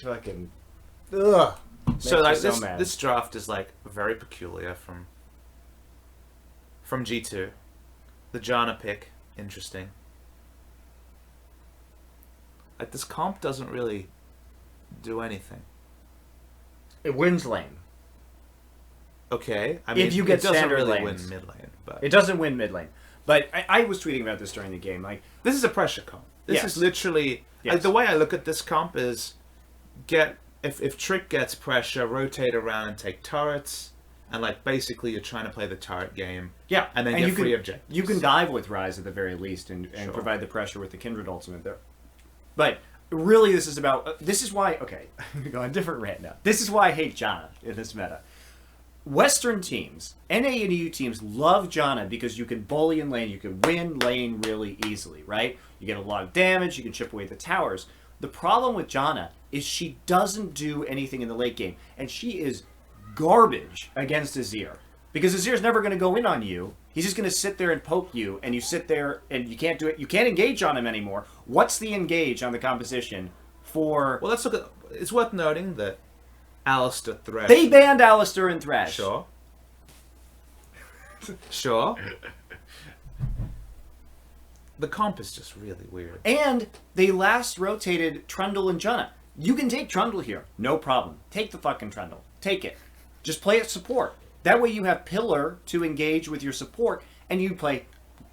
It's fucking... Ugh. So like mad. this draft is like very peculiar from G2. The Janna pick, interesting. Like this comp doesn't really do anything. It wins lane. Okay, I mean, If you get it doesn't standard really lanes. win mid lane, but It doesn't win mid lane. But I was tweeting about this during the game. Like, this is a pressure comp. This Yes. is literally like, the way I look at this comp is if Trick gets pressure, rotate around and take turrets, and like basically you're trying to play the turret game. yeah, And then you get free can, objectives. You can dive with Ryze at the very least and Sure. provide the pressure with the Kindred ultimate there. But really, this is about... this is why... Okay, I'm going to go on a different rant now. This is why I hate Janna in this meta. Western teams, NA and EU teams, love Janna because you can bully in lane, you can win lane really easily, right? You get a lot of damage, you can chip away the towers. The problem with Janna is she doesn't do anything in the late game, and she is garbage against Azir. Because Azir's never going to go in on you. He's just going to sit there and poke you, and you sit there and you can't do it. You can't engage on him anymore. What's the engage on the composition for... Well, let's look at. It's worth noting that Alistair Thresh. They banned Alistair and Thresh. Sure. Sure. The comp is just really weird. And they last rotated Trundle and Janna. You can take Trundle here. No problem. Take the fucking Trundle. Take it. Just play it support. That way you have Pillar to engage with your support, and you play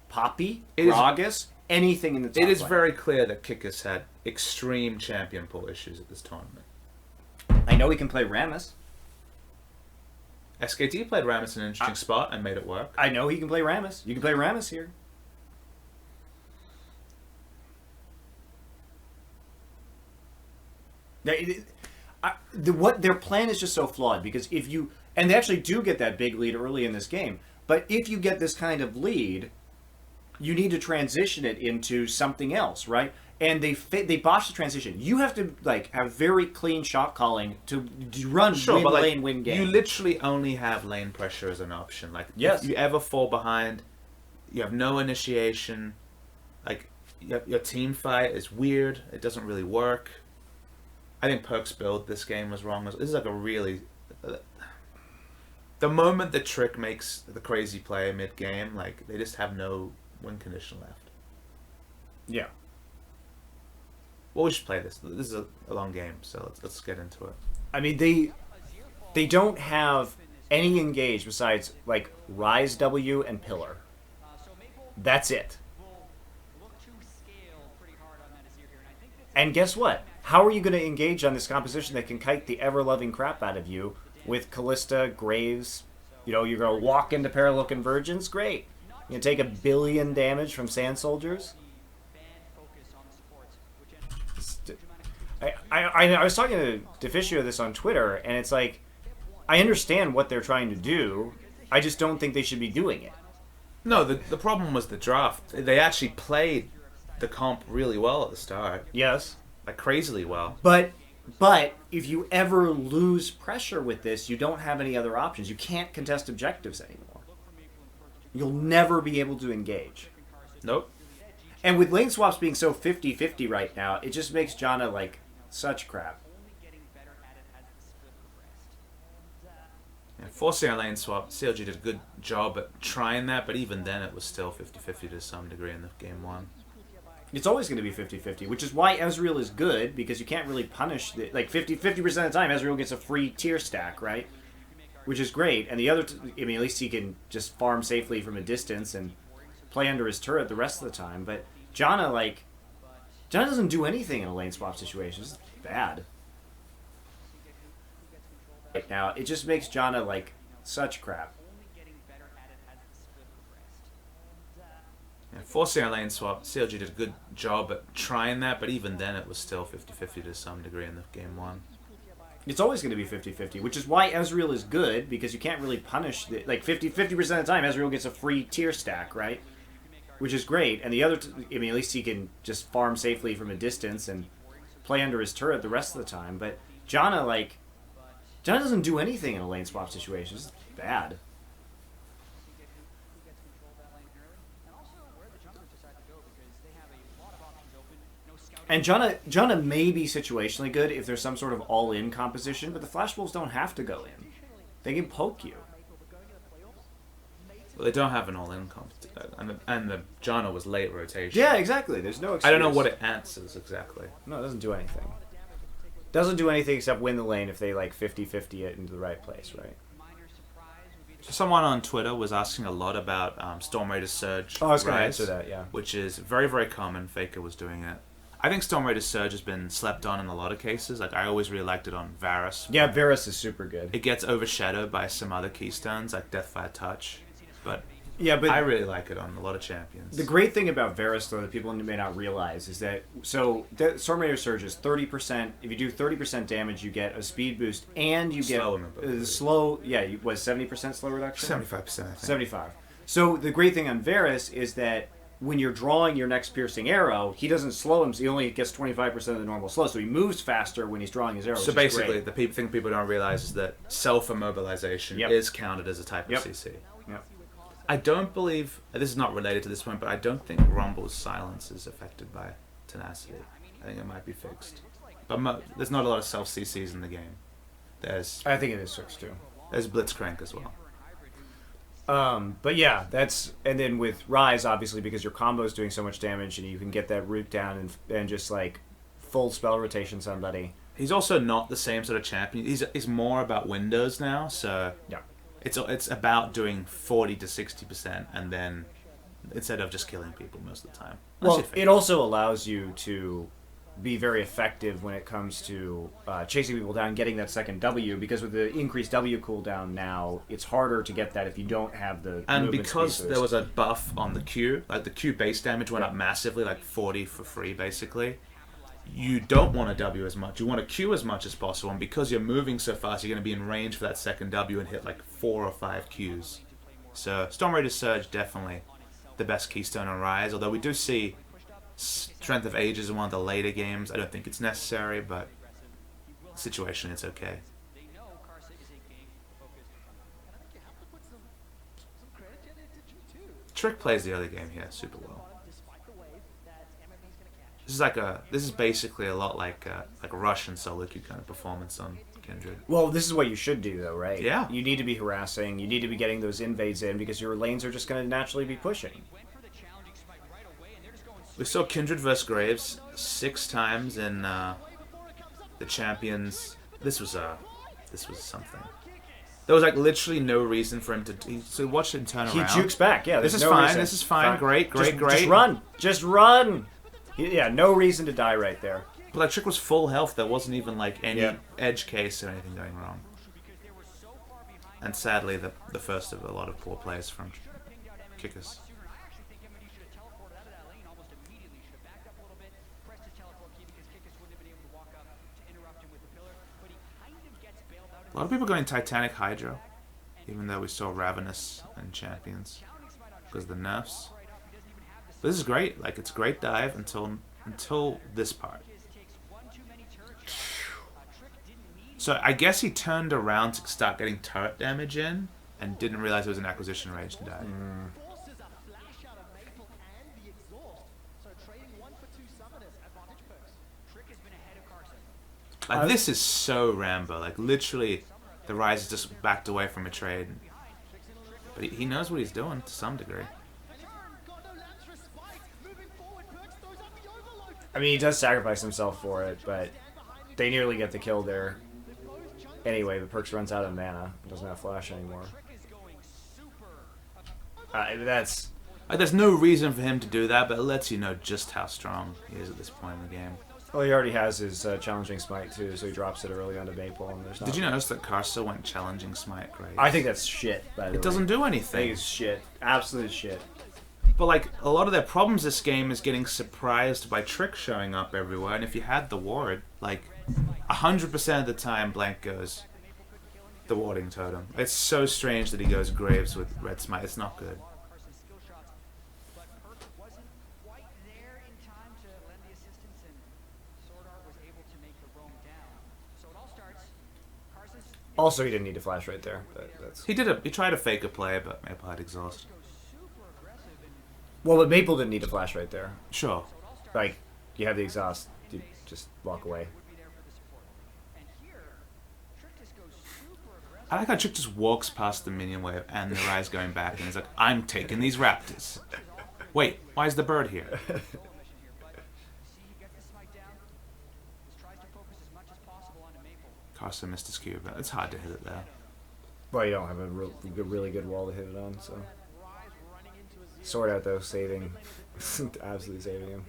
Poppy, Gragas, anything in the top It is lane. very clear that Kickers had extreme champion pool issues at this tournament. I know he can play Rammus. SKT played Rammus in an interesting spot and made it work. I know he can play Rammus. You can play Rammus here. What their plan is just so flawed, because if you... And they actually do get that big lead early in this game. But if you get this kind of lead, you need to transition it into something else, right? And they botched the transition. You have to like have very clean shot calling to run win but, like, lane win game. You literally only have lane pressure as an option. Like, Yes. if you ever fall behind, you have no initiation. Like, your team fight is weird. It doesn't really work. I think Perk's build this game was wrong. This is like a really... the moment the Trick makes the crazy play mid-game, like, they just have no win condition left. Yeah. Well, we should play this. This is a long game, so let's get into it. I mean, they don't have any engage besides like Ryze W and Pillar. That's it. And guess what? How are you going to engage on this composition that can kite the ever-loving crap out of you with Callista, Graves? You know, you're going to walk into Parallel Convergence? Great. You're going to take 1 billion damage from Sand Soldiers? I was talking to Deficio this on Twitter, and it's like, I understand what they're trying to do. I just don't think they should be doing it. No, the problem was the draft. They actually played the comp really well at the start. Yes. Like, crazily well. But if you ever lose pressure with this, you don't have any other options. You can't contest objectives anymore. You'll never be able to engage. Nope. And with lane swaps being so 50-50 right now, it just makes Janna, like, such crap. Yeah, forcing a lane swap, CLG did a good job at trying that, but even then it was still 50-50 to some degree in the game one. It's always going to be 50-50, which is why Ezreal is good, because you can't really punish... like, 50% of the time, Ezreal gets a free tier stack, right? Which is great, and the other... I mean, at least he can just farm safely from a distance and play under his turret the rest of the time, but Janna, like... Janna doesn't do anything in a lane swap situation. It's bad. Right now, it just makes Janna, like, such crap. Yeah, forcing a lane swap, CLG did a good job at trying that, but even then it was still 50-50 to some degree in the game one. It's always going to be 50-50, which is why Ezreal is good, because you can't really punish... like, 50% of the time, Ezreal gets a free tier stack, right? Which is great, and the other... I mean, at least he can just farm safely from a distance and play under his turret the rest of the time, but Janna, like... Janna doesn't do anything in a lane swap situation. It's bad. And Janna may be situationally good if there's some sort of all-in composition, but the Flash Wolves don't have to go in. They can poke you. Well, they don't have an all-in competition, and the Janna was late rotation. Yeah, exactly. There's no excuse. I don't know what it answers exactly. No, it doesn't do anything. Doesn't do anything except win the lane if they like 50-50 it into the right place, right? Someone on Twitter was asking a lot about Storm Raider's Surge. Oh, I was going to Rise, answer that, yeah. Which is very, very common. Faker was doing it. I think Storm Raider's Surge has been slept on in a lot of cases. Like, I always really liked it on Varus. Yeah, Varus is super good. It gets overshadowed by some other keystones, like Deathfire Touch. But yeah, but I really like it on a lot of champions. The great thing about Varus, though, that people may not realize is that Storm Raider Surge is 30%. If you do 30% damage, you get a speed boost, and you get slow. Yeah, was 70% slow reduction. 75%. I think. 75. So the great thing on Varus is that when you're drawing your next piercing arrow, he doesn't slow him. So he only gets 25% of the normal slow. So he moves faster when he's drawing his arrow. So basically, the thing people don't realize is that self-immobilization is counted as a type of CC. Yep. I don't believe, this is not related to this point, but I don't think Rumble's silence is affected by tenacity. I think it might be fixed. But there's not a lot of self-CCs in the game. I think it is fixed too. There's Blitzcrank as well. But yeah, and then with Rise, obviously, because your combo is doing so much damage and you can get that root down and just like full spell rotation somebody. He's also not the same sort of champion. He's more about windows now, so yeah. It's about doing 40 to 60%, and then instead of just killing people most of the time. Well, it also allows you to be very effective when it comes to chasing people down, getting that second W, because with the increased W cooldown now, it's harder to get that if you don't have the and because there was a buff on the Q, like the Q base damage went up massively, like 40 for free basically. You don't want to W as much. You want to Q as much as possible, and because you're moving so fast, you're going to be in range for that second W and hit like 4 or 5 Qs. So Storm Raider Surge, definitely the best keystone on Rise, although we do see Strength of Ages in one of the later games. I don't think it's necessary, but situation, it's okay. Trick plays the early game here super well. This is basically a lot like a Rush and solo queue kind of performance on Kindred. Well, this is what you should do, though, right? Yeah. You need to be harassing. You need to be getting those invades in because your lanes are just going to naturally be pushing. We saw Kindred versus Graves 6 times in the Champions. This was something. There was like literally no reason for him to. So watch him turn around. He jukes back. Yeah. This is fine. This is fine. Great. Just run. Just run. Yeah, no reason to die right there. But that trick was full health. There wasn't even like any edge case or anything going wrong. And sadly, the first of a lot of poor plays from Kickers. A lot of people going Titanic Hydro, even though we saw Ravenous and Champions because of the nerfs. But this is great. Like, it's a great dive until this part. So I guess he turned around to start getting turret damage in and didn't realize it was an acquisition rage to die. Like, this is so Rambo. Like, literally, the Rise is just backed away from a trade. But he knows what he's doing to some degree. I mean, he does sacrifice himself for it, but they nearly get the kill there. Anyway, the Perks runs out of mana. Doesn't have flash anymore. There's no reason for him to do that, but it lets you know just how strong he is at this point in the game. Well, he already has his challenging smite too, so he drops it early onto Maple. And there's not. Did you notice that Karsa went challenging smite? Great. I think that's shit. By the way, it doesn't do I anything. think it's shit. Absolute shit. But like a lot of their problems this game is getting surprised by Trick showing up everywhere, and if you had the ward, like 100% of the time, Blank goes the warding totem. It's so strange that he goes Graves with Red Smite. It's not good. Also, he didn't need to flash right there. He tried to fake a play, but Maple had exhaust. Well, but Maple didn't need to flash right there. Sure. Like, you have the exhaust. just walk away. I like how Trick just walks past the minion wave and the Rise going back, and he's like, I'm taking these raptors. Wait, why is the bird here? Carso missed his cube, but it's hard to hit it there. Well, you don't have a really good wall to hit it on, so. Sword out though, saving, absolutely saving him.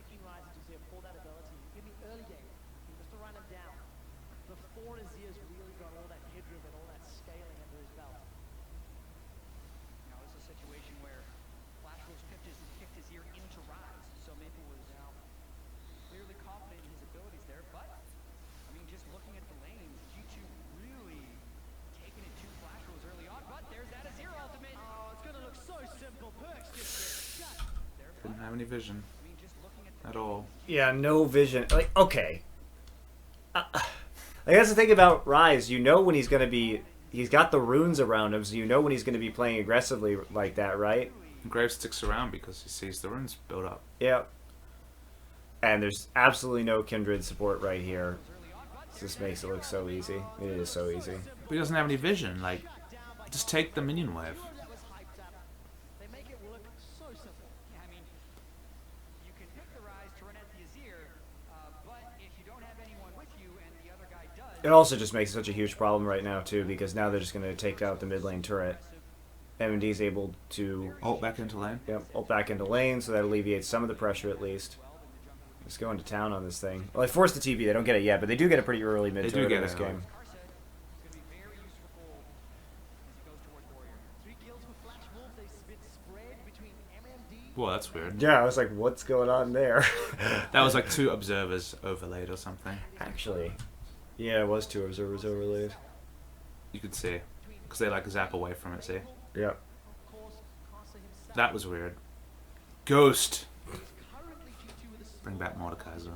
Didn't have any vision at all. Yeah, no vision. Like, okay. Like, that's the thing about Rise. You know when he's going to be... He's got the runes around him, so you know when he's going to be playing aggressively like that, right? Graves sticks around because he sees the runes build up. Yeah. And there's absolutely no Kindred support right here. This makes it look so easy. It is so easy. But he doesn't have any vision. Like, just take the minion wave. It also just makes such a huge problem right now, too, because now they're just going to take out the mid lane turret. MMD's able to... Ult back into lane? Yep, ult back into lane, so that alleviates some of the pressure at least. Just going to town on this thing. Well, they forced the TP. They don't get it yet, but they do get a pretty early mid turret in this game. Whoa, that's weird. Yeah, I was like, what's going on there? That was like 2 observers overlaid or something. Actually, yeah, it was 2 observers overlaid. You could see. Because they like zap away from it, see? Yep. That was weird. Ghost! Bring back Mordekaiser.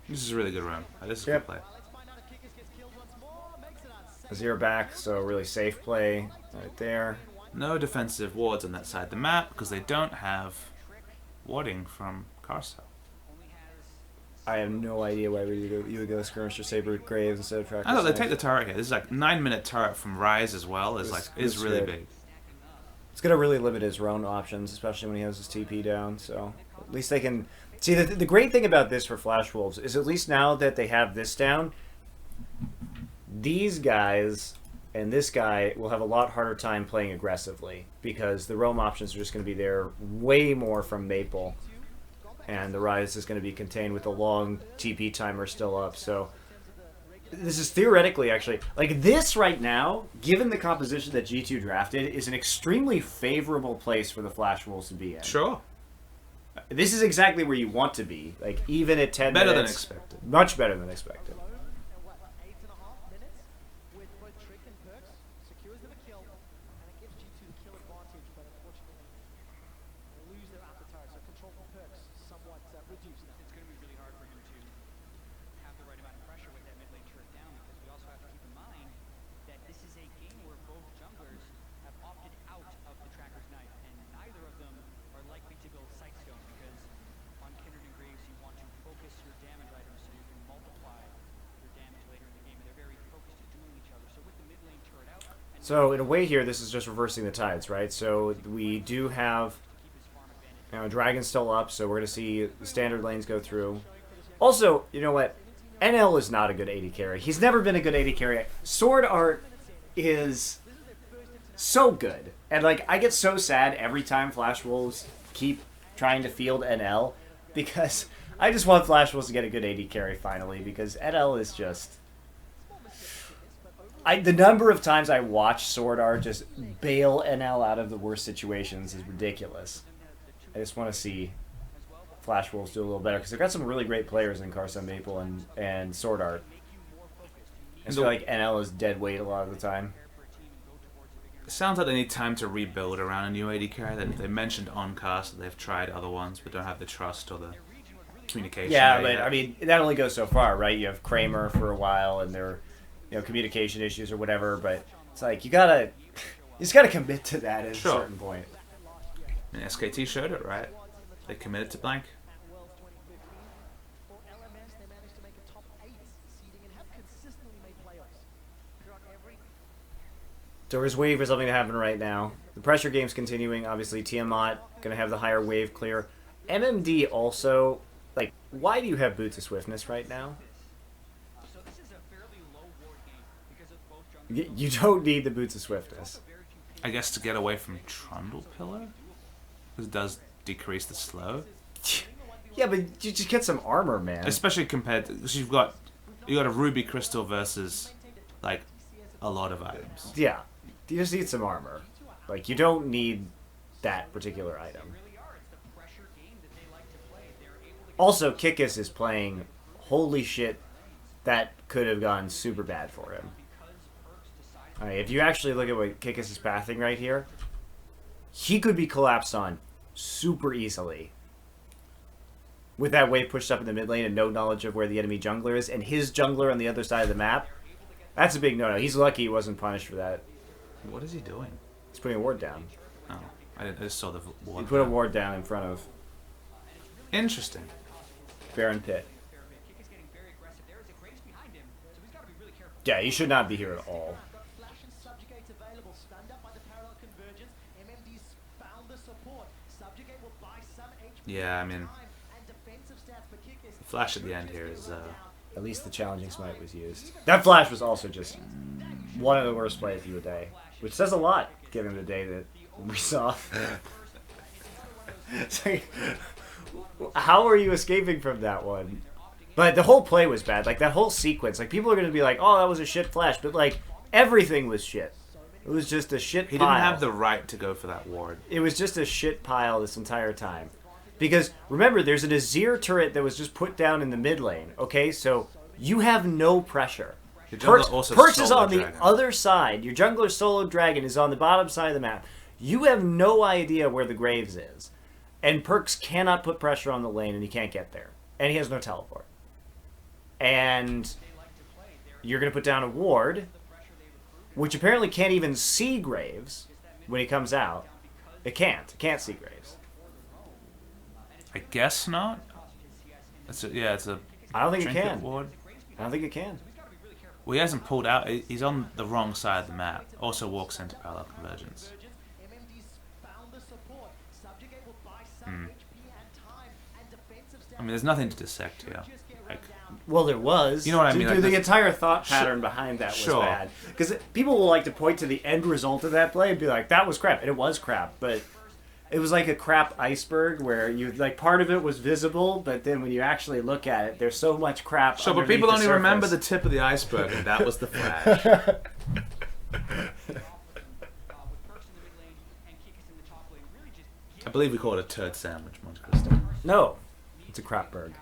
This is a really good run. This is a good play. Azir back, so really safe play right there. No defensive wards on that side of the map because they don't have warding from Carso. I have no idea why you would go Skirmisher Saber Graves instead of Tracker. I thought they take the turret here. This is like 9-minute turret from Rise as well. Is really big. It's gonna really limit his roam options, especially when he has his TP down. So at least they can see the great thing about this for Flash Wolves is at least now that they have this down, these guys and this guy will have a lot harder time playing aggressively because the roam options are just going to be there way more from Maple, and the Rise is going to be contained with a long TP timer still up. So this is theoretically actually like this right now, given the composition that G2 drafted, is an extremely favorable place for the Flash Wolves to be in. Sure. This is exactly where you want to be, like even at 10 better minutes. Than expected. Much better than expected. So in a way here, this is just reversing the tides, right? So we do have, you know, Dragon still up, so we're going to see the standard lanes go through. Also, you know what? NL is not a good AD carry. He's never been a good AD carry. Sword Art is so good. And, like, I get so sad every time Flash Wolves keep trying to field NL because I just want Flash Wolves to get a good AD carry finally because NL is just... the number of times I watch Sword Art just bail NL out of the worst situations is ridiculous. I just want to see Flash Wolves do a little better because they've got some really great players in Carson Maple and Sword Art. I feel like NL is dead weight a lot of the time. It sounds like they need time to rebuild around a new AD carry. They mentioned on cast that they've tried other ones but don't have the trust or the communication. Yeah, there, but I mean that only goes so far, right? You have Kramer for a while, and there, communication issues or whatever. But it's like you just gotta commit to that at Sure. a certain point. I mean, SKT showed it, right? They committed to blank. Doors wave is something to happen right now. The pressure game's continuing. Obviously, Tiamat gonna have the higher wave clear. MMD also, like, why do you have Boots of Swiftness right now? You don't need the Boots of Swiftness. I guess to get away from Trundle Pillar? Because it does decrease the slow. Yeah, but you just get some armor, man. Especially compared to... Because you got a Ruby Crystal versus, like, a lot of items. Yeah, you just need some armor. Like, you don't need that particular item. Also, Kikis is playing... Holy shit, that could have gone super bad for him. Alright, if you actually look at what Kikis is pathing right here, he could be collapsed on super easily. With that wave pushed up in the mid lane and no knowledge of where the enemy jungler is, and his jungler on the other side of the map, that's a big no-no. He's lucky he wasn't punished for that. What is he doing? He's putting a ward down. Oh, I just saw the ward. He put a ward down in front of Interesting. Baron Pit. Yeah, he should not be here at all. Yeah, I mean... The flash at the end here is... At least the challenging smite was used. That flash was also just one of the worst plays of the day, which says a lot, given the day that we saw. It's like, how are you escaping from that one? But the whole play was bad. Like, that whole sequence. Like, people are going to be like, oh, that was a shit flash. But, like, everything was shit. It was just a shit pile. He didn't have the right to go for that ward. It was just a shit pile this entire time. Because, remember, there's an Azir turret that was just put down in the mid lane, okay? So, you have no pressure. Perks is on the other side. Your jungler solo dragon is on the bottom side of the map. You have no idea where the Graves is. And Perks cannot put pressure on the lane, and he can't get there. And he has no teleport. And you're going to put down a ward, which apparently can't even see Graves when he comes out. It can't. It can't see Graves. I guess not. It's a. I don't think it can. Ward. I don't think it can. Well, he hasn't pulled out. He's on the wrong side of the map. Also walks into parallel convergence. I mean, there's nothing to dissect here. Like, well, there was. You know what I mean? Like the entire thought pattern behind that was bad. Because people will like to point to the end result of that play and be like, that was crap. And it was crap, but it was like a crap iceberg where you like part of it was visible, but then when you actually look at it, there's so much crap. Sure, but people only remember the tip of the iceberg, and that was the flash. I believe we call it a turd sandwich, Monte Cristo. No, it's a crapberg.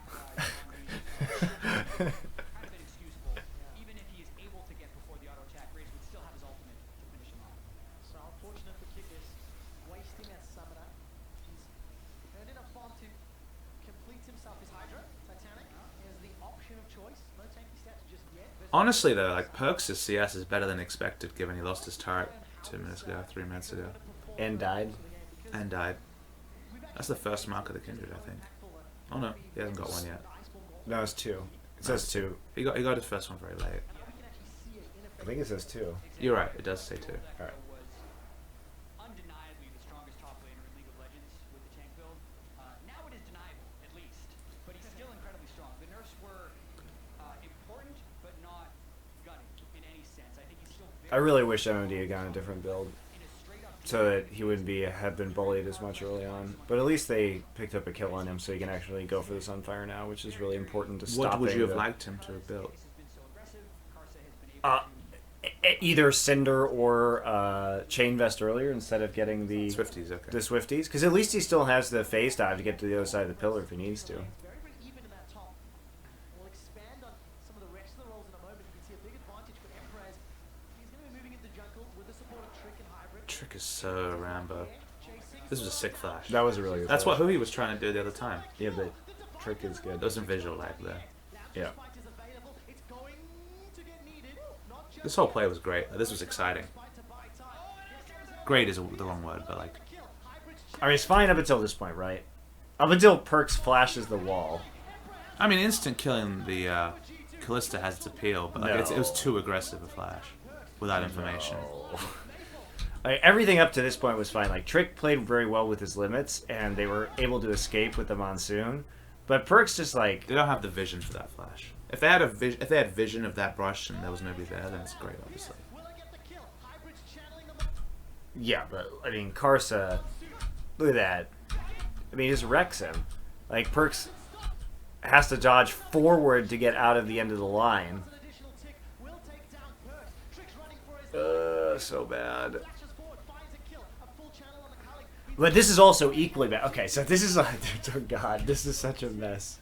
Honestly, though, like Perks' CS is better than expected, given he lost his turret 2 minutes ago, 3 minutes ago, And died. and died. That's the first mark of the Kindred, I think. Oh no, he hasn't got one yet. No, it's 2. It says 2. He got his first one very late. I think it says 2. You're right, it does say 2. All right. Undeniably the strongest top laner in League of Legends with the tank build. Now it is deniable, at least. But he's still incredibly strong. The nerfs were important, but not gunning in any sense. I think he's still very... I really wish MMD had gotten a different build so that he wouldn't have been bullied as much early on. But at least they picked up a kill on him so he can actually go for the Sunfire now, which is really important to stop. What would you have liked him to have built? Either Cinder or Chain Vest earlier instead of getting the Swifties, okay. The Swifties, because at least he still has the phase dive to get to the other side of the pillar if he needs to. Trick is so Rambo. This was a sick flash. That was a really good That's flash. who he was trying to do the other time. Yeah, but Trick is good. There's some visual lag there. Yeah. This whole play was great. This was exciting. Great is the wrong word, but like... I mean, it's fine up until this point, right? Up until Perks flashes the wall. I mean, instant killing the Callista has its appeal, but like, No. it was too aggressive a flash without information. Like, everything up to this point was fine. Like, Trick played very well with his limits, and they were able to escape with the Monsoon. But Perks just like... They don't have the vision for that flash. If they had if they had vision of that brush and there was nobody there, then it's great, obviously. Yeah, but, I mean, Karsa... Look at that. I mean, he just wrecks him. Like, Perks has to dodge forward to get out of the end of the line. So bad. But this is also equally bad. Okay, so this is... Oh, God, this is such a mess.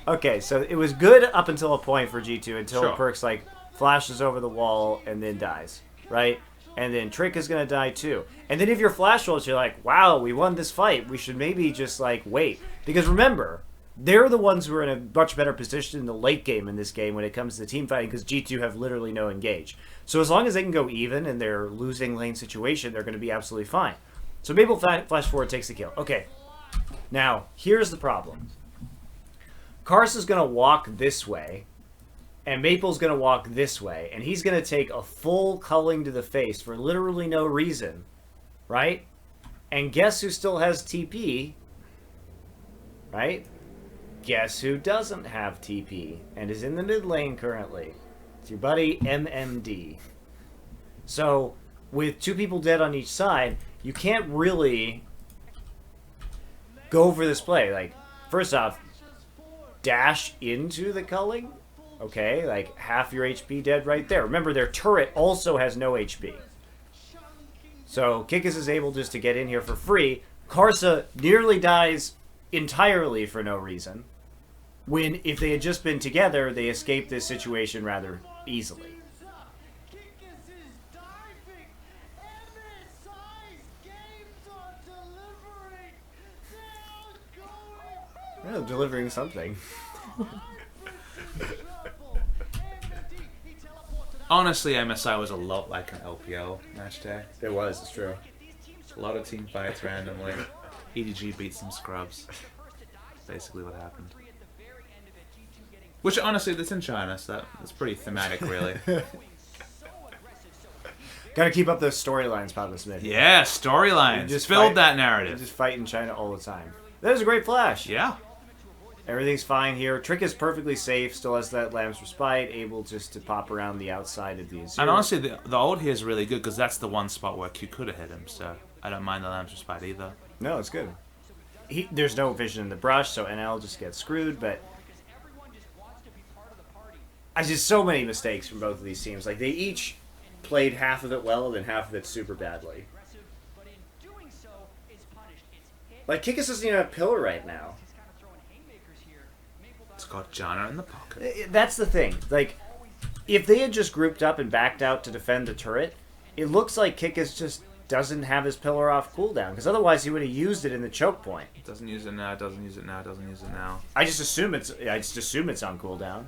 Okay, so it was good up until a point for G2 until Sure. Perks, like, flashes over the wall and then dies, right? And then Trick is going to die too. And then if you're Flash Wolves, you're like, wow, we won this fight. We should maybe just, like, wait. Because remember, they're the ones who are in a much better position in the late game in this game when it comes to team fighting because G2 have literally no engage. So as long as they can go even in their losing lane situation, they're going to be absolutely fine. So Maple Flash Forward takes the kill. Okay. Now, here's the problem. Karsa's going to walk this way, and Maple's going to walk this way, and he's going to take a full culling to the face for literally no reason, right? And guess who still has TP, right? Guess who doesn't have TP and is in the mid lane currently? It's your buddy MMD. So, with two people dead on each side, you can't really go for this play. Like, first off, dash into the culling. Okay, like half your HP dead right there. Remember, their turret also has no HP. So Kikis is able just to get in here for free. Karsa nearly dies entirely for no reason. When, if they had just been together, they escaped this situation rather easily. Well, delivering something. Honestly, MSI was a lot like an LPL match day. It was, it's true. A lot of team fights randomly. EDG beat some scrubs. Basically what happened. Which, honestly, that's in China, so that's pretty thematic, really. Gotta keep up those storylines, Papa Smith. Yeah, storylines. Just Filled fight- that You narrative. just fight in China all the time. That was a great flash. Yeah. Everything's fine here. Trick is perfectly safe. Still has that Lamb's Respite. Able just to pop around the outside of the Azure. And honestly, the ult here is really good because that's the one spot where Q could have hit him, so I don't mind the Lamb's Respite either. No, it's good. There's no vision in the brush, so NL just gets screwed, but... I just so many mistakes from both of these teams. Like, they each played half of it well and then half of it super badly. Like, Kikis doesn't even have Pillar right now. It's got Janna in the pocket. That's the thing. Like, if they had just grouped up and backed out to defend the turret, it looks like Kikis just doesn't have his Pillar off cooldown, because otherwise he would have used it in the choke point. Doesn't use it now, doesn't use it now, doesn't use it now. I just assume it's on cooldown.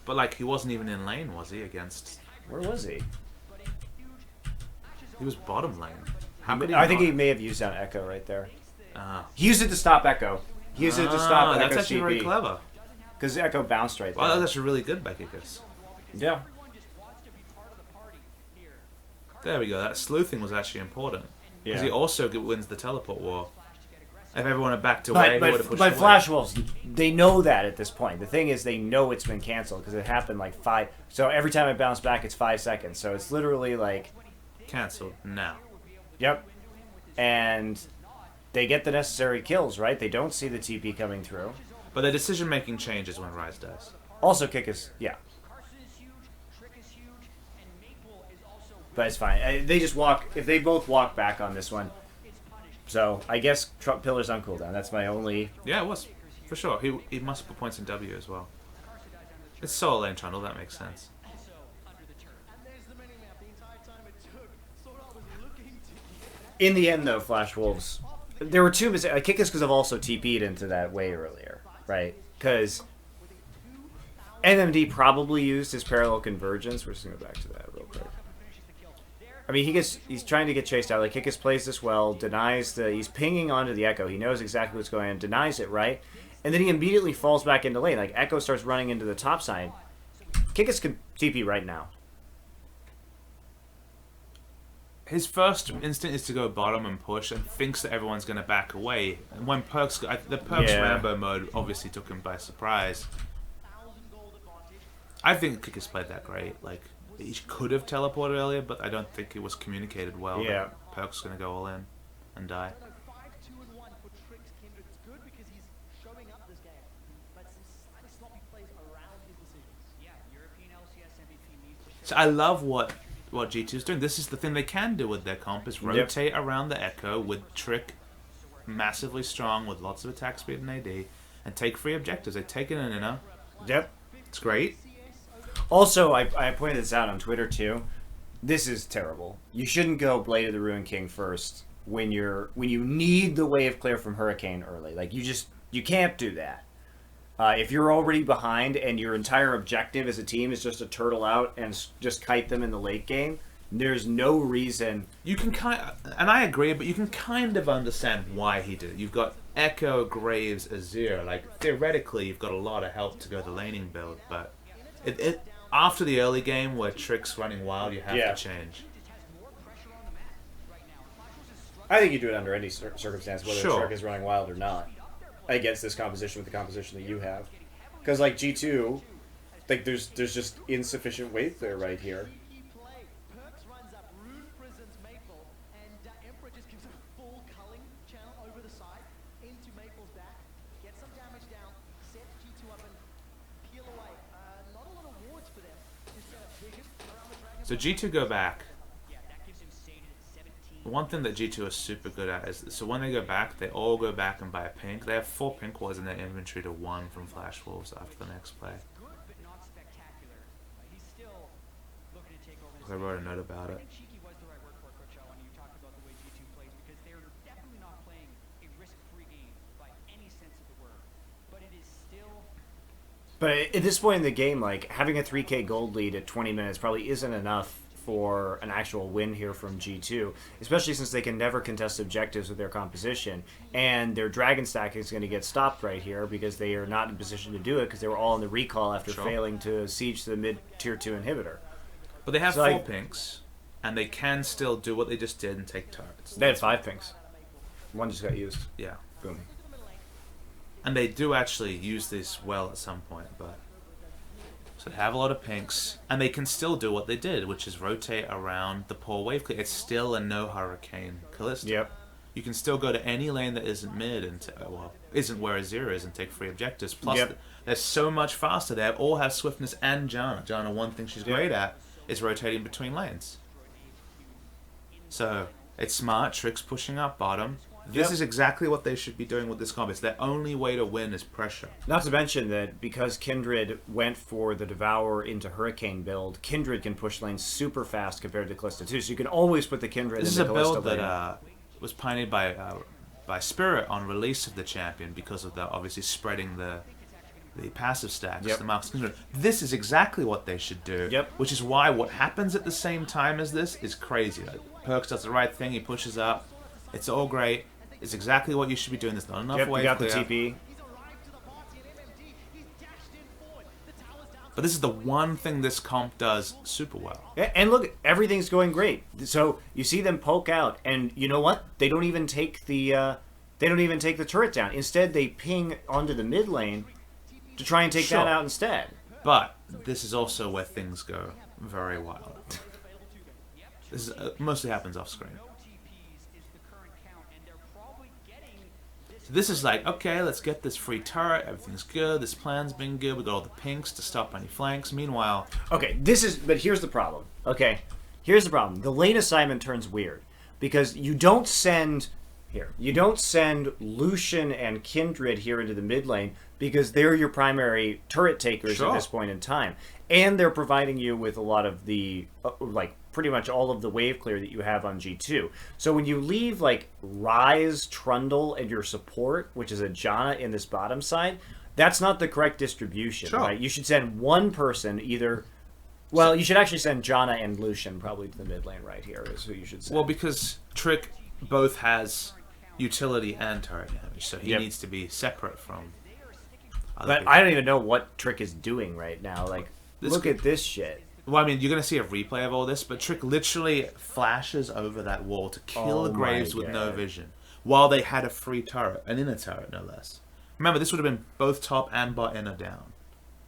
But, like, he wasn't even in lane, was he, against... Where was he? He was bottom lane. How could he I think not? he may have used down Echo right there. Ah. He used it to stop Echo. He used it to stop that's Echo's actually very TP. clever. Because Echo bounced right there. Wow, that's actually really good by Kikis. Yeah. There we go. That sleuthing was actually important. Because he also wins the teleport war. If everyone had backed away, he would have pushed But away. Flash Wolves, they know that at this point. The thing is, they know it's been canceled because it happened like 5... So every time I bounce back, it's 5 seconds. So it's literally like... Cancelled now. Yep. And they get the necessary kills, right? They don't see the TP coming through. But the decision-making changes when Ryze dies. Also, Kick is... Yeah. But it's fine. They just walk... If they both walk back on this one... So, I guess Pillar's on cooldown. That's my only... Yeah, it was. For sure. He must put points in W as well. It's solo lane channel, that makes sense. In the end, though, Flash Wolves... There were two mistakes. Kikis could have also TP'd into that way earlier. right? Because NMD probably used his parallel convergence. We're just gonna go back to that real quick. I mean, he's trying to get chased out. Like, Kikis plays this well, he's pinging onto the Echo. He knows exactly what's going on, denies it, right? And then he immediately falls back into lane. Like, Echo starts running into the top side. Kikis can TP right now. His first instinct is to go bottom and push, and thinks that everyone's going to back away. And when the Perks Rambo mode obviously took him by surprise. I think Kikis played that great. Like, he could have teleported earlier, but I don't think it was communicated well. Yeah. Perks going to go all in and die. 5-2-1 for Trick's Kindred. It's good because he's showing up this game, but some slightly sloppy plays around his decisions. Yeah, European LCS MVP needs to So I love what G2's doing. This is the thing they can do with their comp, is rotate around the Echo with Trick massively strong with lots of attack speed and AD, and take free objectives. They take it in inner. Yep. It's great. Also, I pointed this out on Twitter too. This is terrible. You shouldn't go Blade of the Ruined King first when you need the wave clear from Hurricane early. Like, you can't do that. If you're already behind and your entire objective as a team is just to turtle out and just kite them in the late game, there's no reason. You can and I agree, but you can kind of understand why he did it. You've got Echo, Graves, Azir. Like, theoretically, you've got a lot of help to go the laning build, but after the early game where Trick's running wild, you have to change. I think you do it under any circumstance, whether Sure. Trick is running wild or not, against this composition with the composition that you have. Because, like, G2, like, there's just insufficient wave there right here. Key play. Perks runs up Rune Prison's Maple, and Emperor just gives a full culling channel over the side into Maple's back. Get some damage down, set G2 up and peel away. Not a lot of wards for them. Just set up vision around the dragon. So G2 go back. Yeah, that gives him sated at 17. One thing that G2 is super good at is, so when they go back, they all go back and buy a pink. They have 4 pink wards in their inventory to 1 from Flash Wolves after the next play. Good, but not spectacular. He's still looking to take over this I wrote a note about I it. think cheeky was the right word for it, Coach O, when you talked about the way G2 plays, because they're definitely not playing a risk-free game by any sense of the word. But it is still... But at this point in the game, like, having a 3k gold lead at 20 minutes probably isn't enough for an actual win here from G2, especially since they can never contest objectives with their composition, and their dragon stack is going to get stopped right here because they are not in position to do it because they were all in the recall after failing to siege the mid tier 2 inhibitor. But they have So, 4 like, pinks, and they can still do what they just did and take turrets. They had 5 pinks. One just got used. Yeah. Boom. And they do actually use this well at some point, but... So they have a lot of pinks, and they can still do what they did, which is rotate around the poor wave clear. It's still a no Hurricane Callisto. Yep. You can still go to any lane that isn't mid and isn't where Azir is and take free objectives. Plus, they're so much faster. They all have swiftness and Janna. Janna, one thing she's great at is rotating between lanes. So it's smart. Trick's pushing up bottom. This is exactly what they should be doing with this comp. It's their only way to win is pressure. Not to mention that because Kindred went for the Devour into Hurricane build, Kindred can push lanes super fast compared to Callisto too. So you can always put the Kindred This is in the a Callisto build lane. that was pioneered by Spirit on release of the champion because of the obviously spreading the passive stacks. Yep. The Marks Kindred. This is exactly what they should do. Yep. Which is why what happens at the same time as this is crazy. Like, Perks does the right thing. He pushes up. It's all great. It's exactly what you should be doing. There's not enough Yep, wave you got clear. the TP. But this is the one thing this comp does super well. Yeah, and look, everything's going great. So you see them poke out, and you know what? They don't even take the turret down. Instead, they ping onto the mid lane to try and take that out instead. But this is also where things go very wild. This mostly happens off screen. So this is like, okay, let's get this free turret. Everything's good. This plan's been good. We got all the pinks to stop any flanks. Meanwhile, Okay, but here's the problem. Okay, here's the problem. The lane assignment turns weird because you don't send Lucian and Kindred here into the mid lane because they're your primary turret takers at this point in time, and they're providing you with a lot of the pretty much all of the wave clear that you have on G2. So when you leave like Ryze, Trundle, and your support, which is a Janna in this bottom side, That's not the correct distribution, Sure. right? You should send one person either. Well, you should actually send Janna and Lucian probably to the mid lane right here is who you should send. Well, because Trick both has utility and turret damage, so he Yep. needs to be separate from other But people. I don't even know what Trick is doing right now. Like, This look could- at this shit. Well, I mean, you're going to see a replay of all this, but Trick literally flashes over that wall to kill Oh the Graves my with no God. vision, while they had a free turret, an inner turret, no less. Remember, this would have been both top and bot inner down.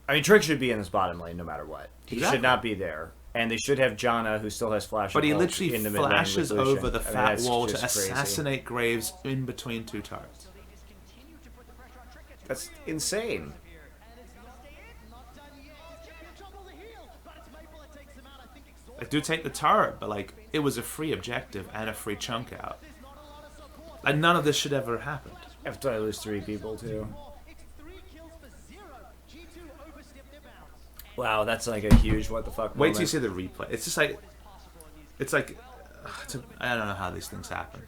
I mean, Trick should be in this bottom lane no matter what. He Exactly. should not be there. And they should have Janna, who still has flash. But he ult literally in the mid lane with flashes Lucian. over the I mean, fat that's wall to just crazy. assassinate Graves in between two turrets. That's insane. Not done yet. Is Chippy in trouble to heal? But it's Maple that takes him out. I think exhausted. Like, do take the turret, but like, it was a free objective and a free chunk out. There's not a lot of support. Like, none of this should ever have happened. After I lose 3 people, too. It's 3 kills for 0. G2 overstepped their bounds. Wow, that's like a huge what the fuck Wait till you moment. see the replay. It's just like, I don't know how these things happen.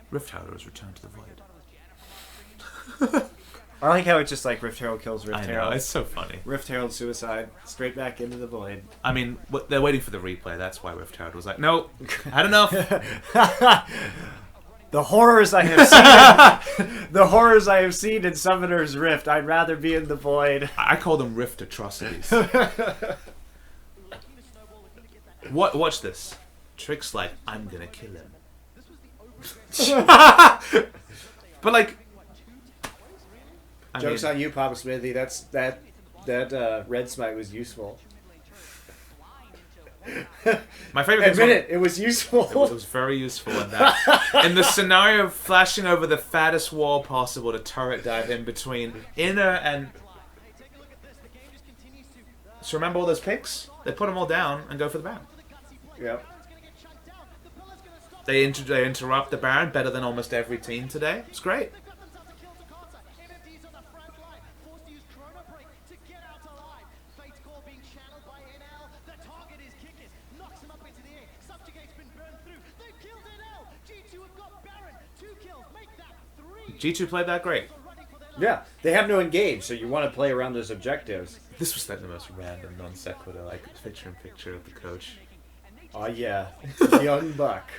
Rift Herald was returned to the void. I like how it's just like Rift Herald kills Rift I know, Herald. it's so funny. Rift Herald suicide, straight back into the void. I mean, they're waiting for the replay. That's why Rift Herald was like, no, had enough. The horrors I have seen, the horrors I have seen in Summoner's Rift. I'd rather be in the void. I call them Rift atrocities. Watch this. Trick's like, I'm gonna kill him. But like, I Jokes mean, on you, Papa Smithy. That red smite was useful. my favorite thing Admit it was useful. It was very useful in that. In the scenario of flashing over the fattest wall possible to turret dive in between inner and. So remember all those picks? They put them all down and go for the Baron. Yep. They interrupt the Baron better than almost every team today. It's great. G2 played that great. Yeah, they have no engage, so you want to play around those objectives. This was like the most random non sequitur, like picture in picture of the coach. Oh yeah, young buck.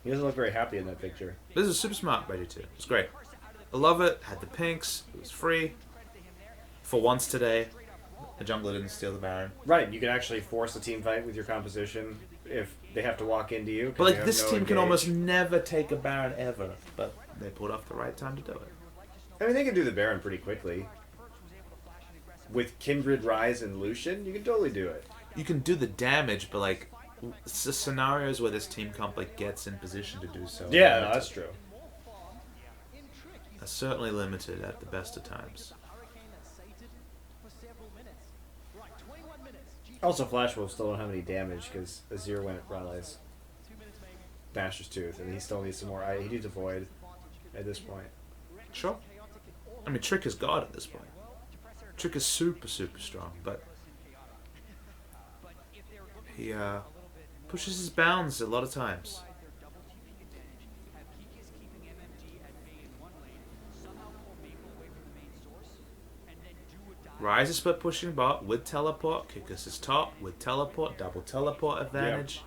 He doesn't look very happy in that picture. This is super smart by G2. It's great. I love it. Had the pinks. It was free. For once today, the jungler didn't steal the Baron. Right, you can actually force a team fight with your composition if they have to walk into you. 'cause But you like have this no team can engage. almost never take a Baron ever. But they pulled off the right time to do it. I mean, they can do the Baron pretty quickly. With Kindred, Rise, and Lucian, you can totally do it. You can do the damage, but like scenarios where this team comp like gets in position to do so. Yeah, no, that's true. Are certainly limited at the best of times. Also, Flash Wolf still don't have any damage because Azir went Raleig's Dasher's Tooth, and he still needs some more. He needs a Void at this point. Sure. I mean, Trick is God at this point. Trick is super, super strong, but he pushes his bounds a lot of times. Rise is split pushing bot with teleport. Kickus is top with teleport. Double teleport advantage.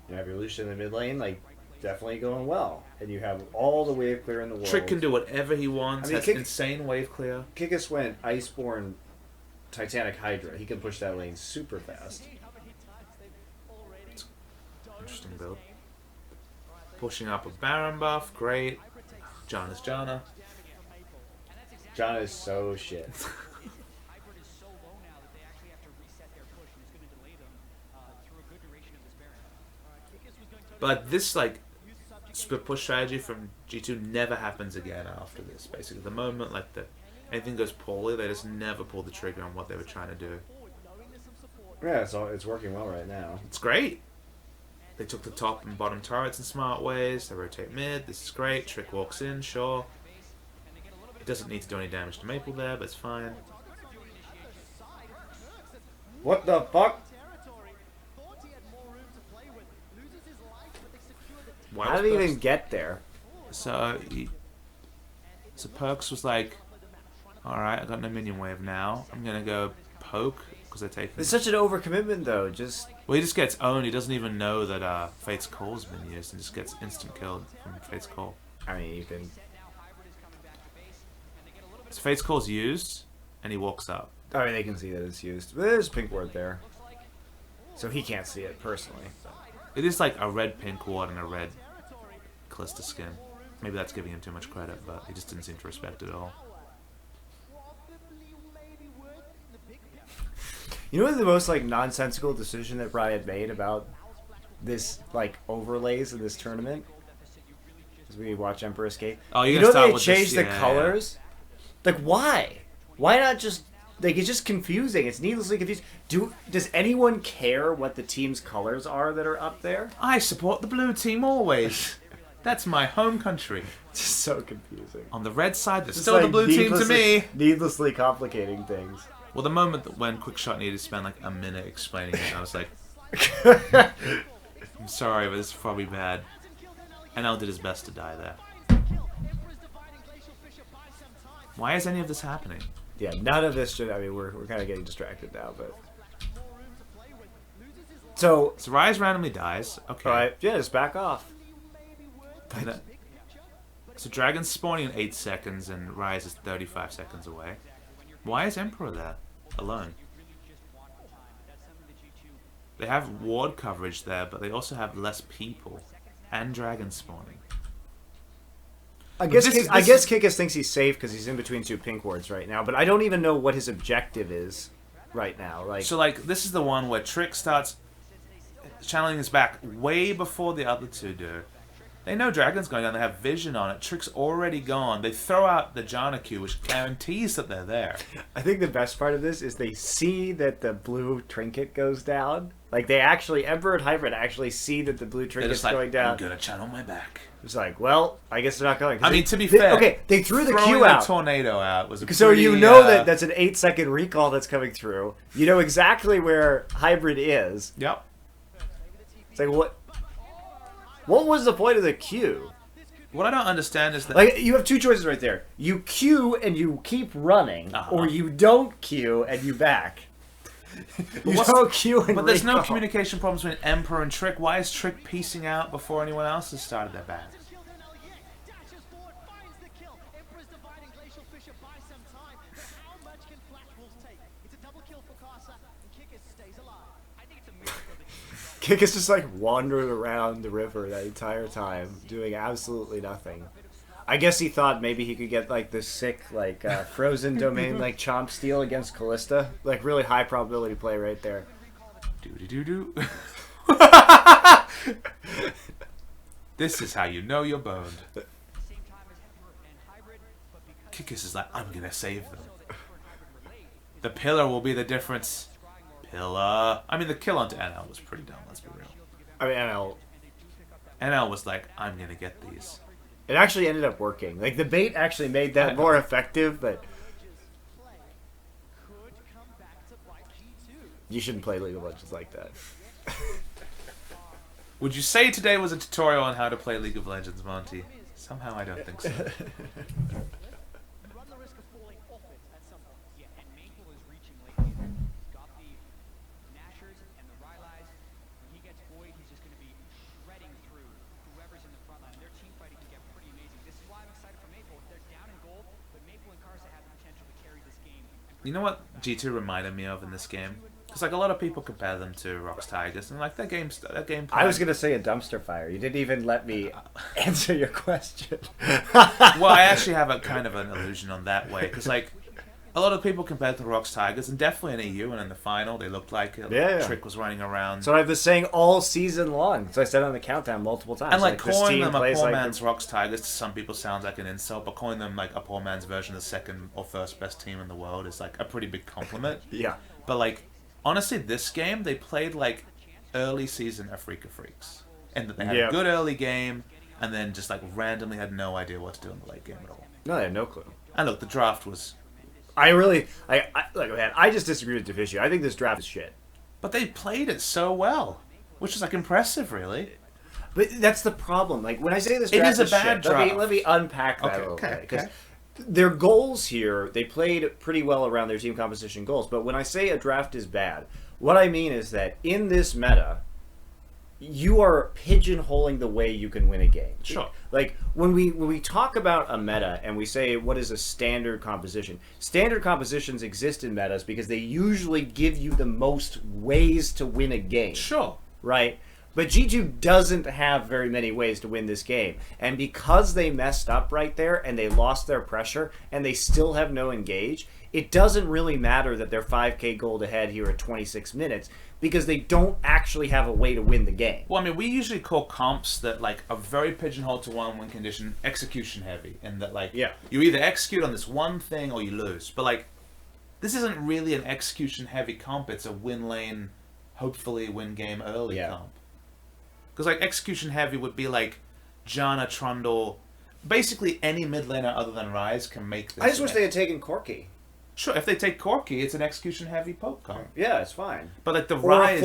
You have your Lucian in the mid lane, like, definitely going well. And you have all the wave clear in the world. Trick can do whatever he wants. I mean, Has Kick- insane wave clear. Kickus went Iceborne Titanic Hydra. He can push that lane super fast. Interesting build. Pushing up a Baron buff. Great. Janna's Janna. John is so shit. Hybrid is so low now that they actually have to reset their push, and it's going to delay them through a good duration of this Baron. But this like split push strategy from G2 never happens again after this. Basically, the moment like anything goes poorly, they just never pull the trigger on what they were trying to do. Yeah, it's working well right now. It's great. They took the top and bottom turrets in smart ways. They rotate mid. This is great. Trick walks in. Sure. It doesn't need to do any damage to Maple there, but it's fine. What the fuck? Why How was did he Perks- even get there? So Perks was like, all right, I got no minion wave now. I'm gonna go poke because they're taking. It's such an overcommitment, though. Just Well, he just gets owned. He doesn't even know that Fate's Call's been used, and just gets instant killed from Fate's Call. I mean, you can. So Fate's Call's used, and he walks up. I mean, they can see that it's used. But there's pink ward there, so he can't see it personally. It is like a red pink ward and a red Callista skin. Maybe that's giving him too much credit, but he just didn't seem to respect it at all. You know what the most like nonsensical decision that Riot made about this like overlays in this tournament? As we watch Emperor Escape. Oh, you you're know gonna they start with changed this- the yeah, colors? Like why? Why not just like it's just confusing. It's needlessly confusing. Does anyone care what the team's colors are that are up there? I support the blue team always. That's my home country. It's just so confusing. On the red side, there's It's still the like blue team to me. Needlessly complicating things. Well, the moment that when Quickshot needed to spend like a minute explaining it, I was like, I'm sorry, but this is probably bad. NL did his best to die there. Why is any of this happening? Yeah, none of this should. I mean, we're kind of getting distracted now, but so Rise randomly dies. Okay. all right, yeah, just back off. And then- so Dragon's spawning in 8 seconds and Rise is 35 seconds away. Why is Emperor there? Alone. They have ward coverage there, but they also have less people. And Dragon spawning. I guess This is- I this guess is- Kikis thinks he's safe because he's in between two pink wards right now, but I don't even know what his objective is right now. Like, So like, this is the one where Trick starts channeling his back way before the other two do. They know Dragon's going down, they have vision on it. Trick's already gone. They throw out the Jana Q, which guarantees that they're there. I think the best part of this is they see that the blue trinket goes down. Like they actually, Emperor and Hybrid actually see that the blue They're trinket's just like, going I'm down. gonna channel my back. It's like, well, I guess they're not going. 'Cause I mean, they- to be they- fair, okay, they threw the throwing Q the out. tornado out was a So you pretty, know that that's an 8-second recall that's coming through. You know exactly where Hybrid is. Yep. It's like, what? What was the point of the Q? What I don't understand is that Like, you have two choices right there. You Q and you keep running, or you don't Q and you back. You what's- don't Q and but there's no recall. communication problems between Emperor and Trick. Why is Trick piecing out before anyone else has started their back? Kick is just like wandering around the river that entire time, doing absolutely nothing. I guess he thought maybe he could get like this sick, like frozen domain, like chomp steal against Callista, like really high probability play right there. Doo-doo-doo-doo. This is how you know you're boned. Kikis is like, I'm gonna save them. The pillar will be the difference. Pillar. I mean, the kill onto NL was pretty dumb, let's be real. I mean, I know. NL was like, I'm gonna get these. It actually ended up working. Like the bait actually made that more effective, but you shouldn't play League of Legends like that. Would you say today was a tutorial on how to play League of Legends, Monty? Somehow I don't think so. You know what G2 reminded me of in this game? Because like a lot of people compare them to Rox Tigers, and like that game. I was gonna say a dumpster fire. You didn't even let me answer your question. Well, I actually have a kind of an illusion on that way, because like a lot of people compare it to Rox Tigers, and definitely in EU and in the final they looked like Yeah. Trick was running around. So I've been saying all season long. So I said on the countdown multiple times. And like this calling team them a plays poor like man's Rox Tigers to some people sounds like an insult, but calling them like a poor man's version of the second or first best team in the world is like a pretty big compliment. Yeah. But like honestly, this game they played like early season Africa Freaks, and that they had Yeah. a good early game, and then just like randomly had no idea what to do in the late game at all. No, I have no clue. And look, the draft was, I really, look, man. I just disagree with Deficio. I think this draft is shit. but they played it so well, which is like impressive, really. But that's the problem. Like when I say this, It draft is a bad shit, draft. Let me unpack that Okay, a little okay, bit because okay. their goals here, they played pretty well around their team composition goals. But when I say a draft is bad, what I mean is that in this meta, you are pigeonholing the way you can win a game. Sure. Like when we talk about a meta and we say what is a standard composition, standard compositions exist in metas because they usually give you the most ways to win a game. Sure. Right? But G2 doesn't have very many ways to win this game. And because they messed up right there and they lost their pressure and they still have no engage, it doesn't really matter that they're 5k gold ahead here at 26 minutes because they don't actually have a way to win the game. Well, I mean, we usually call comps that like are very pigeonholed to one win condition, execution heavy, and that like Yeah. you either execute on this one thing or you lose. But like, this isn't really an execution heavy comp. It's a win lane, hopefully win game early Yeah. comp. Because like execution heavy would be like Janna, Trundle, basically any mid laner other than Ryze can make this. I just an wish they had taken Corki. Sure, if they take Corki, it's an execution heavy poke comp. Yeah, it's fine. But like the Or a Ryze,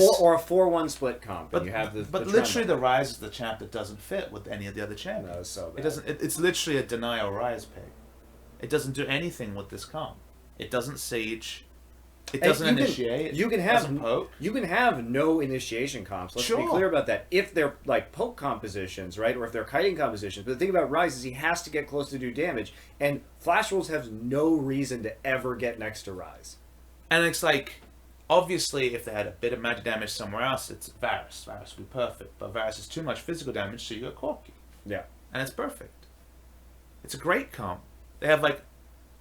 4-1 split comp. but And you have the literally Trundle. the Ryze is the champ that doesn't fit with any of the other champions. No, it's so It bad. doesn't. It's literally a denial Ryze pick. It doesn't do anything with this comp. It doesn't siege. It doesn't And initiate. You can it have doesn't poke. You can have no initiation comps. Let's be Sure. clear about that. If they're like poke compositions, right, or if they're kiting compositions. But the thing about Ryze is he has to get close to do damage, and Flash Wolves have no reason to ever get next to Ryze. And it's like, obviously, if they had a bit of magic damage somewhere else, it's Varus. Varus would be perfect. But Varus is too much physical damage, so you got Corki. Yeah. And it's perfect. It's a great comp. They have like,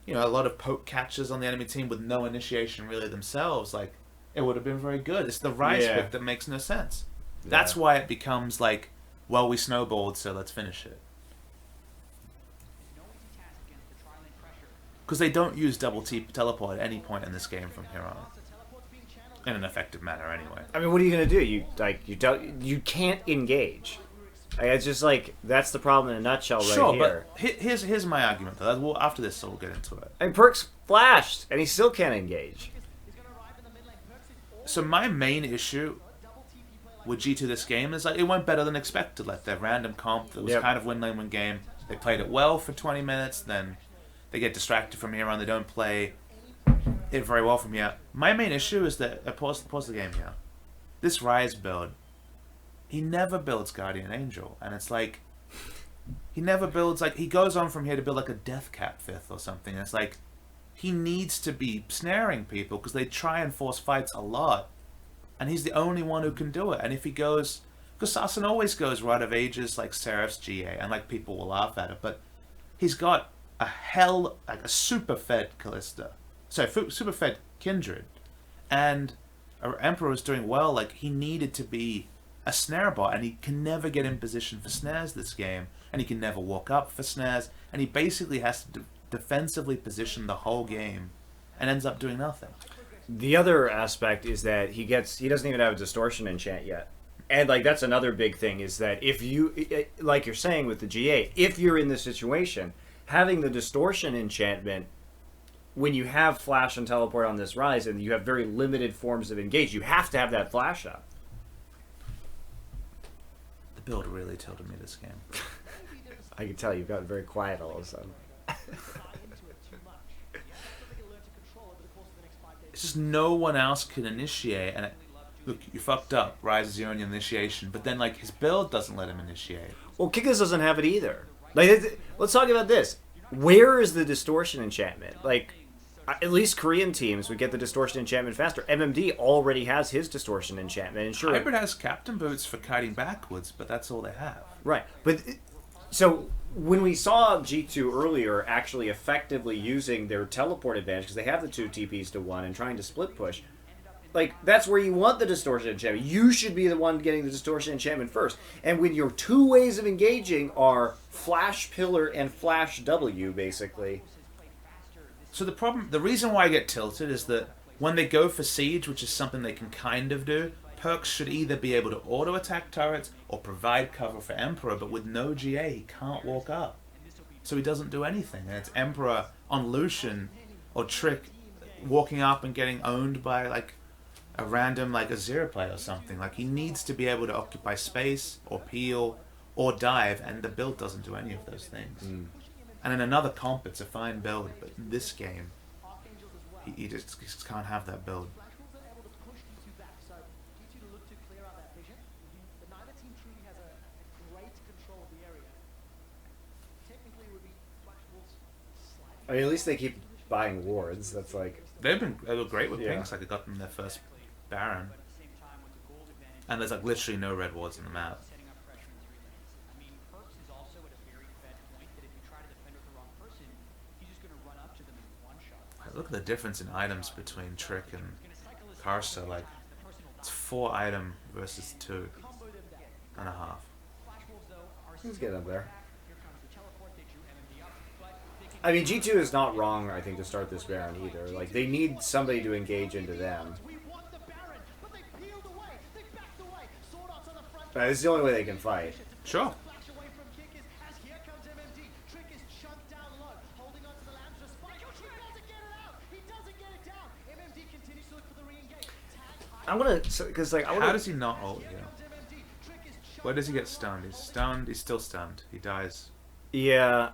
you know, a lot of poke catchers on the enemy team with no initiation really themselves. Like, it would have been very good. It's the Ryze Yeah. pick that makes no sense. That's why it becomes like, well, we snowballed, so let's finish it. No easy task against the tri-lane pressure. Because they don't use double T teleport at any point in this game from here on. The teleport's being channeled. In an effective manner, anyway. I mean, what are you gonna do? You can't engage. Like, it's just like that's the problem in a nutshell, right Sure, here. but here's my argument though. Well, after this, we'll get into it. I mean, Perk's flashed, and he still can't engage. He's going to arrive in the mid lane. Perks is all So my main issue double TP play like with G2 this game is like it went better than expected. Like their random comp that was Yep. kind of win lane win game. They played it well for 20 minutes, then they get distracted from here on. They don't play it very well from here. My main issue is that pause the game here. This Ryze build, he never builds Guardian Angel, and it's like he never builds like he goes on from here to build like a Death Cap 5th or something. And it's like he needs to be snaring people because they try and force fights a lot, and he's the only one who can do it. And if he goes, because Sassen always goes Rod of Ages like Seraph's GA, and like people will laugh at it, but he's got a super fed Callista, super fed Kindred, and our Emperor was doing well. Like he needed to be a snare bot, and he can never get in position for snares this game, and he can never walk up for snares, and he basically has to defensively position the whole game, and ends up doing nothing. The other aspect is that he doesn't even have a distortion enchant yet. And like that's another big thing is that if you like you're saying with the GA, if you're in this situation, having the distortion enchantment when you have flash and teleport on this Ryze and you have very limited forms of engage, you have to have that flash up. The build really tilted me this game. I can tell you've gotten very quiet all of a sudden. buy into it too much. Yeah, so they can learn to control over the course of the next 5 days. It's just no one else can initiate, and look, you fucked up. Ryze is your only initiation, but then like his build doesn't let him initiate. Well, Kikas doesn't have it either. Like, let's talk about this. Where is the distortion enchantment? Like, at least Korean teams would get the distortion enchantment faster. MMD already has his distortion enchantment, and sure, Hybrid has captain boots for kiting backwards, but that's all they have. right. But so when we saw G2 earlier actually effectively using their teleport advantage because they have the 2 TPs to 1 and trying to split push, like that's where you want the distortion enchantment. You should be the one getting the distortion enchantment first. And when your 2 ways of engaging are flash pillar and flash W, basically. So the reason why I get tilted is that when they go for siege, which is something they can kind of do, Perks should either be able to auto attack turrets or provide cover for Emperor, but with no GA he can't walk up, so he doesn't do anything. And it's Emperor on Lucian or Trick walking up and getting owned by like a random like a zero play or something. Like he needs to be able to occupy space or peel or dive, and the build doesn't do any of those things. And in another comp, it's a fine build, but in this game, he just can't have that build. Flash Wolves are able to push D2 back, so D2 to look to clear out that vision. But neither team truly has a great control of the area. Technically, it would be Flash Wolves slightly. I mean, at least they keep buying wards. That's like, They were great with Yeah. pinks. Like they got them their first Baron, But at the same time, with the gold advantage, and there's like literally no red wards in the map. setting up pressure in 3 lanes. I mean, Perks is also at a very fed point that if you try to defend with the wrong person, he's just going to run up to them in one shot. Look at the difference in items between Trick and He's going to cycle his Karsa. Like the person will it's 4 item versus 2.5. Flash Wolves, though, are he's getting up there. here comes the teleport. They drew MMD up, but they can I mean, G2 is not wrong, I think, to start this Baron either. Like, they need somebody to engage into them. We want the Baron, but they peeled away. They backed away. Sword Art's on the front. This is the only way they can fight. Sure. Flash away from Kickers as here comes MMD. Trick is chunked down low, holding onto the lamps for spike. He doesn't get it out. He doesn't get it down. MMD continues to look for the re-engage. Tag high. I'm gonna, because like, I How wanna. does he not ult here? MMD. Trick is chunked. Where does he get stunned? He's stunned. He's still stunned. He dies. Yeah,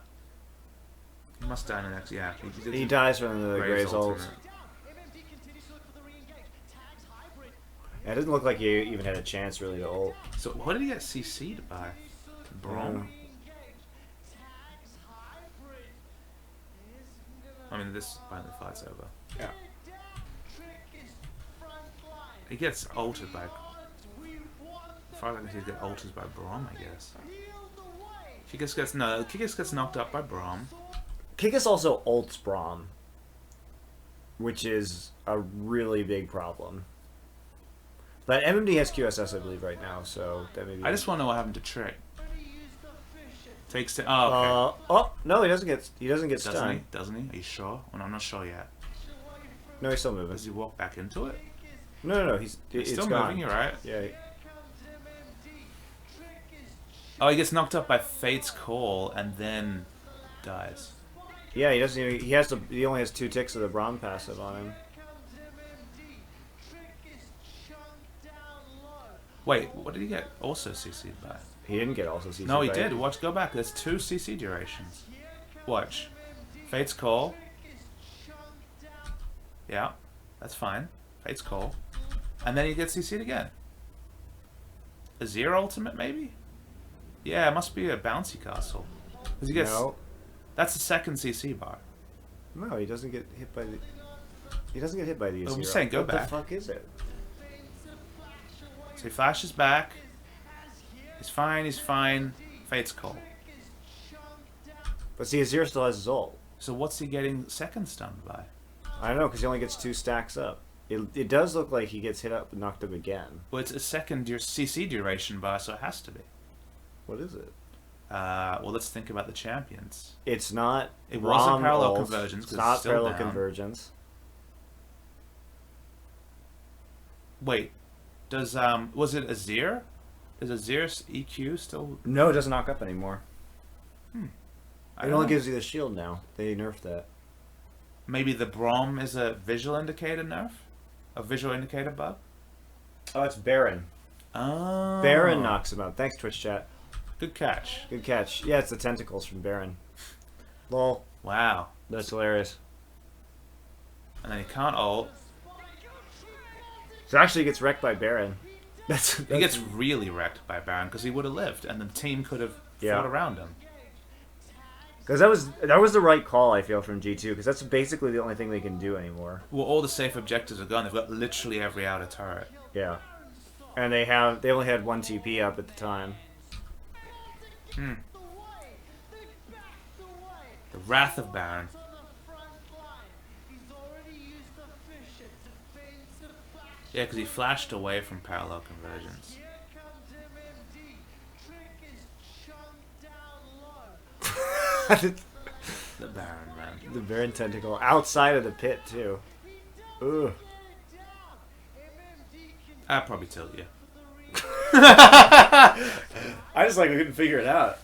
He must die in the next. Yeah. he dies from the Graves ult. ultimate. Down. MMD continues to look for the re-engage. Tags hybrid. Yeah, it doesn't look like he even had a chance really to ult. So what did he get CC'd by? Braum. Re-engage. Tags hybrid. Isn't I mean, this finally fight's over. Yeah. down. Trick is front line. He gets ulted by. We want As far as I can see, he gets ulted by Braum, I guess. peeled away. Kikis gets knocked up by Braum. Kikis also ults Braum, which is a really big problem. But MMD has QSS, I believe, right now, so that may be. I just want to know what happened to Trick. Gonna use the fish. Takes to. Oh, okay. Oh no, he doesn't get Doesn't he? stunned. Doesn't he? Are you sure? Well, I'm not sure yet. No, he's still moving. Does he walk back into it? No, He's it's still gone. moving. You're right. Yeah, Comes MMD. Trick is Oh, he gets knocked up by Fate's Call and then dies. yeah, he doesn't even. He has to. He only has 2 ticks of the Braum passive on him. comes MMD. Trick is chunked down low. Wait, what did he get also CC'd by? He didn't get also CC. No, he by did. it. Watch, go back. There's 2 CC durations. Watch. Fate's Call. Trick is chunked down. Yeah, that's fine. Fate's Call. And then he gets CC'd again. A 0 ultimate, maybe? Yeah, it must be a bouncy castle. 'Cause he gets. No, That's the second CC bar. no, he doesn't get hit by the. He doesn't get hit by the. I'm Azir. saying go what back. the fuck is it? So he flashes back. He's fine, he's fine. Fate's Call. But see, Azir still has his ult. So what's he getting second stunned by? I don't know, because he only gets 2 stacks up. It does look like he gets hit up and knocked up again. Well, it's a second CC duration bar, so it has to be. What is it? Well, let's think about the champions. It's not. It wasn't Braum parallel ult. convergence, It's 'cause not it's still parallel down. convergence. Wait, does was it Azir? Is Azir's EQ still? No, it doesn't knock up anymore. I It don't only know. gives you the shield now. They nerfed that. Maybe the Braum is a visual indicator nerf, a visual indicator bug. Oh, it's Baron. Oh, Baron knocks him out. Thanks, Twitch chat. Good catch. Good catch. Yeah, it's the tentacles from Baron. Lol. Wow. That's hilarious. And then he can't ult. So actually, he gets wrecked by Baron. That's He gets really wrecked by Baron because he would have lived, and the team could have Yeah. fought around him. because that was the right call. I feel from G2 because that's basically the only thing they can do anymore. Well, all the safe objectives are gone. They've got literally every outer turret. Yeah, and they only had 1 TP up at the time. The Wrath of Baron. Yeah, because he flashed away from parallel convergence. The Baron, man. The Baron tentacle outside of the pit too. Ugh. I'd probably tilt you. I just like we couldn't figure it out.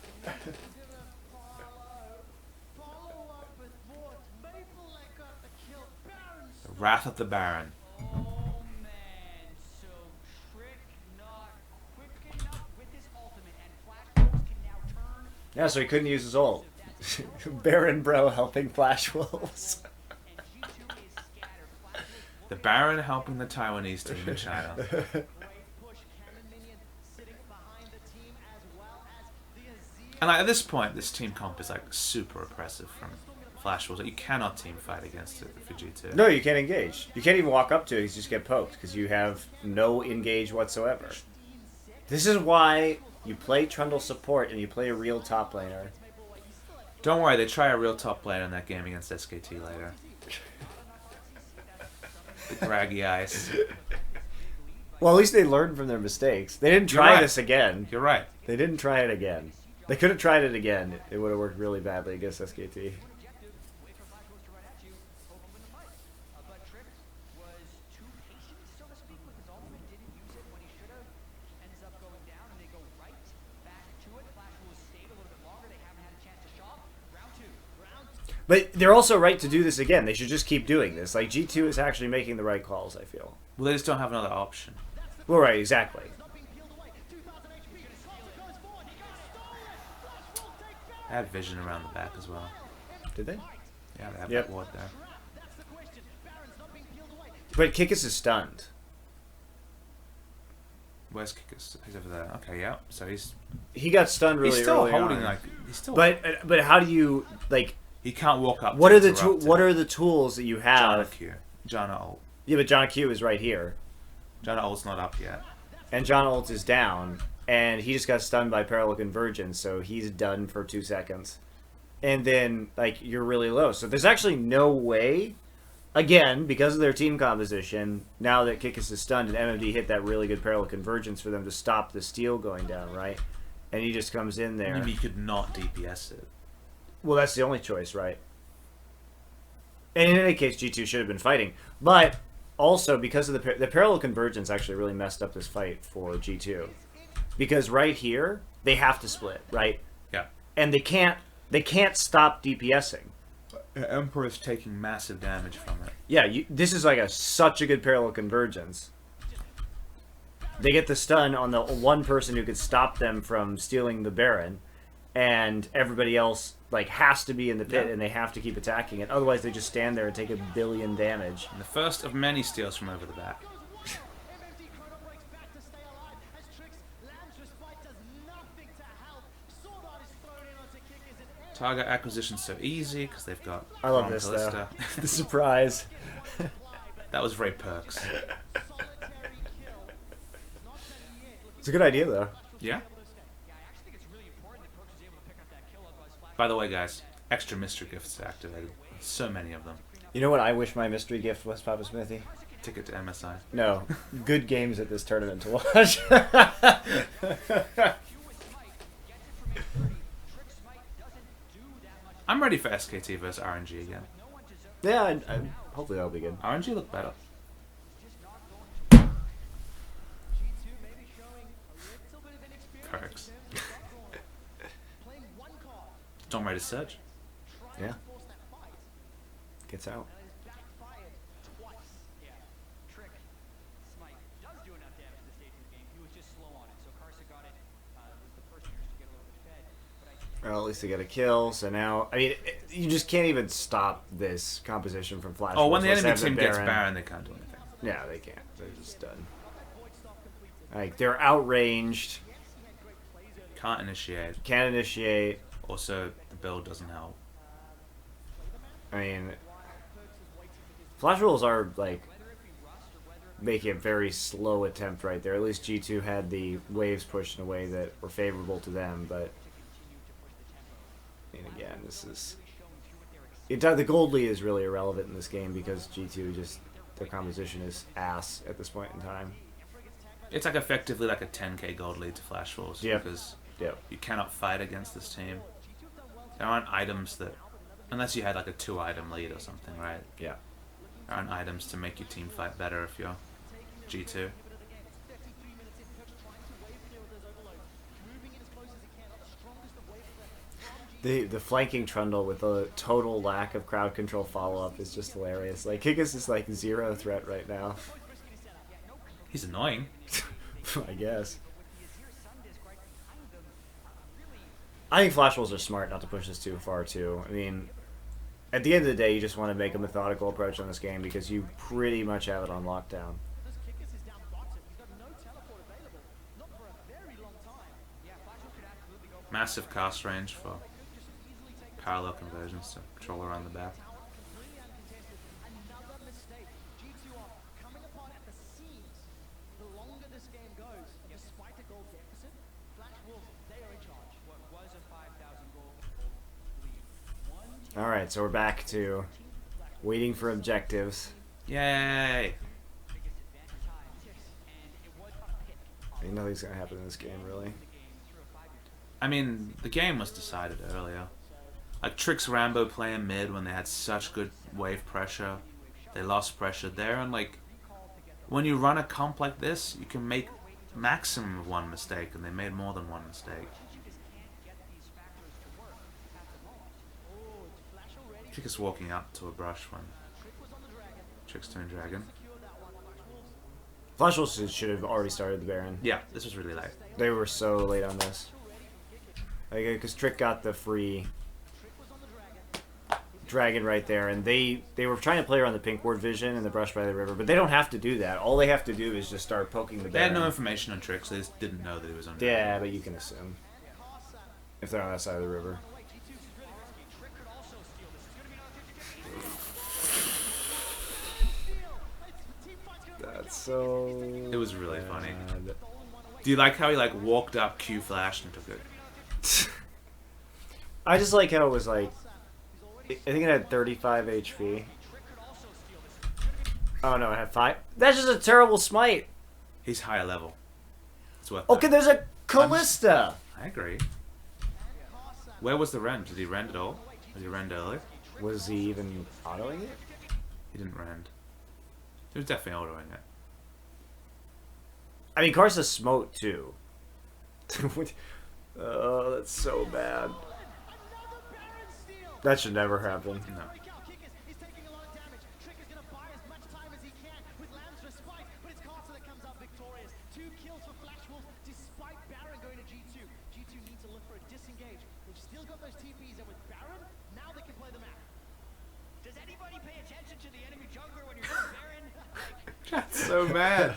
The Wrath of the Baron. Yeah, so he couldn't use his ult. Baron Bro helping Flash Wolves. The Baron helping the Taiwanese team in China. Great push. Cannon minion sitting behind the team as well as the Azir. And like, at this point, this team comp is like super oppressive from Flash Wolves. Like, you cannot team fight against it for G2. No, you can't engage. You can't even walk up to it. You just get poked because you have no engage whatsoever. This is why you play Trundle support and you play a real top laner. Don't worry, they try a real top lane in that game against SKT later. The Graggy Ice. Well, at least they learned from their mistakes. They didn't You're try right. this again. You're right. They didn't try it again. They could have tried it again. It would have worked really badly against SKT. Wait for Flash Wolves to run at you, hope you win the fight. But Trick was too patient, so to speak, with his ultimate, didn't use it when he should have. Ends up going down, and they go right back to it. Flash Wolves stayed a little bit longer. They haven't had a chance to shop. Round two. But they're also right to do this again. They should just keep doing this. Like, G2 is actually making the right calls, I feel. Well, they just don't have another option. Well, right, exactly. They had vision around the back as well. Did they? Yeah, they have Yep. that ward there. But Kikis is stunned. Where's Kikus? He's over there. Okay, yeah. So He got stunned really he's still early holding on. like he's still. But how do you, like, he can't walk up. what to are the interrupt what him. are the tools that you Janna have? Q? Janna ult. Yeah, but John Q is right here. Janna ult's not up yet. And John Ult is down, and he just got stunned by Parallel Convergence, so he's done for 2 seconds. And then, like, you're really low. So there's actually no way, again, because of their team composition, now that Kikis is stunned and MMD hit that really good Parallel Convergence for them to stop the steal going down, right? And he just comes in there. You mean you could not DPS it? Well, that's the only choice, right? And in any case, G2 should have been fighting. But also, because of the Parallel Convergence actually really messed up this fight for G2. Because right here, they have to split, right? Yeah. And they can't stop DPSing. Emperor's taking massive damage from it. Yeah, this is like such a good Parallel Convergence. They get the stun on the one person who could stop them from stealing the Baron, and everybody else like has to be in the pit, Yeah. and they have to keep attacking it. Otherwise, they just stand there and take 1 billion damage. And the first of many steals from over the back. Target acquisition's so easy because they've got. I love Ron this though. Kalista. The surprise. That was very perks. It's a good idea though. Yeah. Yeah, I actually think it's really important that Perks was able to pick up that kill, otherwise Flash By the way, guys, extra mystery gifts activated. So many of them. You know what I wish my mystery gift was, Papa Smithy? Ticket to MSI. No, good games at this tournament to watch. I'm ready for SKT versus RNG again. Yeah, hopefully that'll be good. RNG look better. Perks. Don't ready to surge. Yeah, gets out. Yeah, Trick Smite does do enough damage at this stage of the game. He was just slow on it, so Karsa got it. Was the first years to get a little bit fed, but Well, at least they got a kill. So now, I mean, you just can't even stop this composition from Flash. Oh, when Wolves. the Let's enemy have team gets Baron, they can't do anything. Yeah, they can't. They're just done. Like they're outranged. Can't initiate. Can't initiate. Also, the build doesn't help. I mean, Flash Wolves are like making a very slow attempt right there. At least G2 had the waves pushed in a way that were favorable to them, but I mean, again, this is the gold lead is really irrelevant in this game because G2 just their composition is ass at this point in time. It's like effectively like a 10k gold lead to Flash Wolves because you cannot fight against this team. There aren't items that, unless you had like a 2-item lead or something, right? Yeah. There aren't items to make your team fight better if you're G2. The flanking Trundle with a total lack of crowd control follow-up is just hilarious. Like, Kikis is like 0 threat right now. He's annoying. I guess. I think Flash Wolves are smart not to push this too far, too. I mean, at the end of the day, you just want to make a methodical approach on this game because you pretty much have it on lockdown. This Kickus is down bottom. He's got no teleport available. Not for a very long time. Yeah, Flash Wolves could absolutely go for Massive cast range for parallel conversions to control around the back. Tower completely uncontested. Another mistake. G2 are coming apart at the seams. The longer this game goes, despite a goal deficit, Flash Wolves, they are in charge. what was a 5,000 goal lead. One team Alright, so we're back to waiting for objectives. Yay! biggest advantage times, and it was not a pick. I think nothing's going to happen in this game, really. The game through a 5-year. I mean, the game was decided earlier. Like Trix Rambo playing mid when they had such good wave pressure. They lost pressure there, and like when you run a comp like this, you can make maximum of one mistake, and they made more than one mistake. You just can't get these factors to work at the moment. Oh, it's Flash already. Trick is walking up to a brush when Trick was on the dragon. Trix doing dragon. Secured that one. Flash Flash Wolves. Wolves should have already started the Baron. Yeah, this was really late. They were so late on this. Because Trick got the free Trick was on the dragon. dragon right there, and they were trying to play around the pink ward vision and the brush by the river, but they don't have to do that. All they have to do is just start poking the They had Baron. no information on Trix, they just didn't know that he was on Yeah, dragon. but you can assume if they're on that side of the river. Wait, G2 is really risky. Trick could also steal this. It's going to be another 50-50. That's so. It was really funny. bad. Do you like how he like walked up, Q flashed, and took it? I just like how it was like. I think it had 35 HP. Oh no, it had 5. That's just a terrible smite. He's higher level. It's worth Okay, that. there's a Callista. I agree. Where was the rend? Did he rend at all? Did he rend early? Was he even autoing it? He didn't rend. He was definitely autoing it. I mean, Karsa smote too. Oh, that's so bad. That should never happen. No. He's taking a lot of damage. Trick is going to buy as much time as he can with Lamb's respite, but it's Carter that comes out victorious. 2 kills for Flash Wolves despite Baron going to G2. G2 needs to look for a disengage. They've still got those TPs, and with Baron, now they can play the map. Does anybody pay attention to the enemy jungler when you're doing Baron? That's so mad.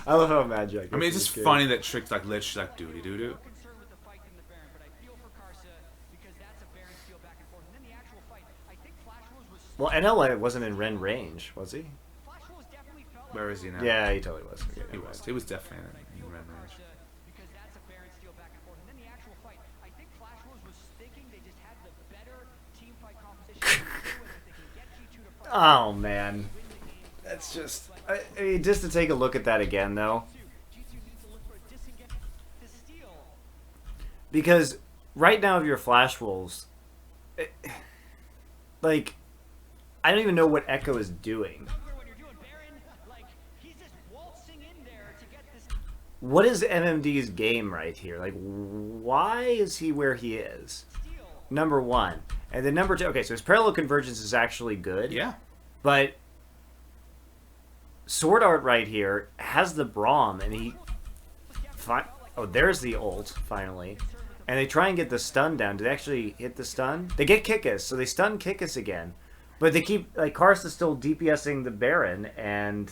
I love how mad Jack is. I mean, it's in just this game. funny that Trick's like literally like doody doo doo. Concerned with the fight in the Baron, but I feel for Karsa because that's a Baron steal back and forth. And then the actual fight, I think Flash Wolves was. Well, NLA wasn't in Ren range, was he? Flash Wolves definitely felt like Where is he now? Yeah, he totally was. Okay, He never was. mind. He was definitely in red range. because that's a Baron steal back and forth. And then the actual fight, I think Flash Wolves was thinking they just had the better team fight composition. Whether they can get G2 to fight. Oh man, that's just. I mean, just to take a look at that again, though, G2 needs to look for a disengage. The steal. because right now, if you're Flash Wolves, like, I don't even know what Echo is doing. Jungler when you're doing Baron, like he's just waltzing in there to get this What is MMD's game right here? Like, why is he where he is? steal. Number one, and then number two. Okay, so his parallel convergence is actually good. Yeah. But Sword Art right here has the Braum, and he. Oh, there's the ult, finally. And they try and get the stun down. Do they actually hit the stun? They get Kickus, so they stun Kickus again. But they keep. Like, Karsa's still DPSing the Baron, and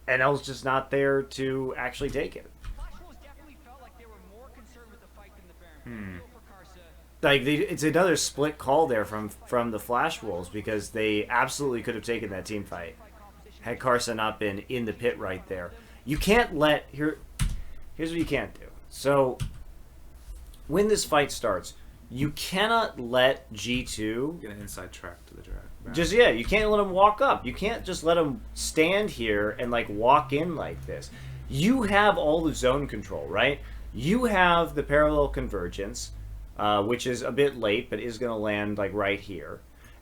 L's just not there to actually take it. Flash Wolves definitely felt like they were more concerned with the fight than the Baron. Feel for Karsa. Like, it's another split call there from the Flash Wolves, because they absolutely could have taken that team fight had Karsa not been in the pit right there. You can't let... Here's what you can't do. So, when this fight starts, you cannot let G2... Get an inside track to the drag. Just, yeah, you can't let them walk up. You can't just let them stand here and, like, walk in like this. You have all the zone control, right? You have the parallel convergence, which is a bit late, but is going to land, like, right here.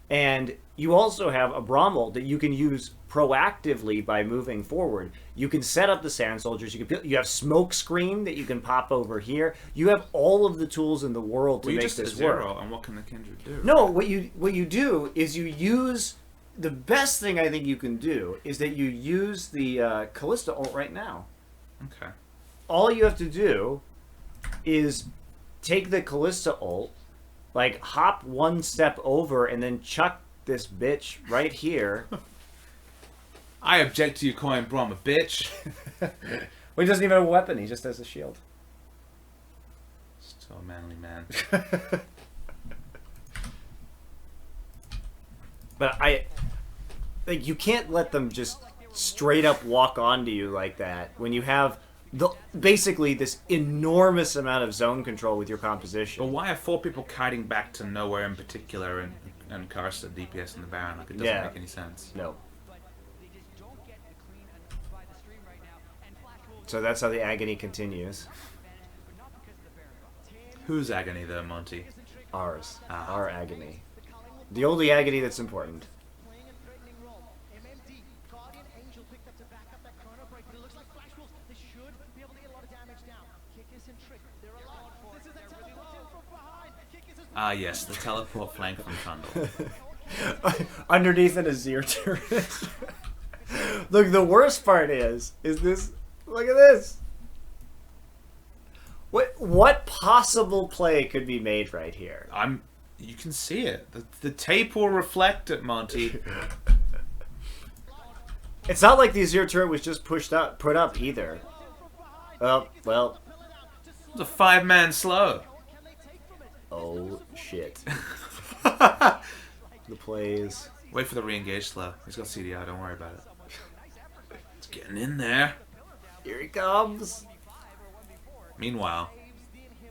And you also have a Brommel that you can use proactively by moving forward. You can set up the Sand Soldiers. You have Smoke Screen that you can pop over here. You have all of the tools in the world to Well, you make just this a work. zero, and what can the Kindred do? No, what you do is you use the best thing I think you can do is that you use the Callista ult right now. Okay. All you have to do is take the Callista ult, like hop one step over, and then chuck this bitch right here. I object to you calling Braum a bitch. Well, he doesn't even have a weapon. He just has a shield. Still a manly man. But like, you can't let them just straight up walk onto you like that when you have basically this enormous amount of zone control with your composition. But why are 4 people kiting back to nowhere in particular and Karsta DPS in the Baron? Like, it doesn't make any sense. No. But they just don't get the clean enough by the stream right now. And Flash will So that's how the agony continues. advantage, but not because of the Baron. Whose agony though, Monty? Ours. Ah. Our agony. The only agony that's important. Playing a threatening role. MMD, Guardian Angel picked up to back up that chrono break, but it looks like Flash Wolves, they should be able to get a lot of damage down. Kickers and Trick, they're alive. This is a teleport in from behind. Kickers is Ah, yes, the teleport flank from Trundle. Underneath an Azir turret. Look, the worst part is this. Look at this. What possible play could be made right here? You can see it. The tape will reflect it, Monty. It's not like the Azir turret was just put up either. Well. It's a 5-man slow. Oh shit. The plays. Wait for the re-engage slow. He's got CDR, don't worry about it. It's getting in there. Here he comes. Meanwhile,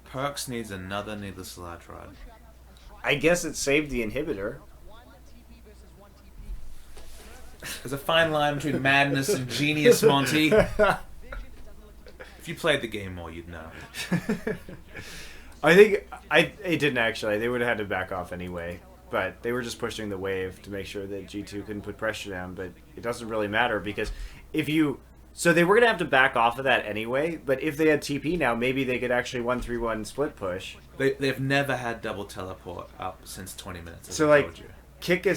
Perks needs another needless large rod. I guess it saved the inhibitor. There's a fine line between madness and genius, Monty. If you played the game more, you'd know. I think it didn't actually. They would have had to back off anyway. But they were just pushing the wave to make sure that G2 couldn't put pressure down. But it doesn't really matter because so they were going to have to back off of that anyway. But if they had TP now, maybe they could actually 1-3-1 split push. They've never had double teleport up since 20 minutes. As So I like, told you. Kick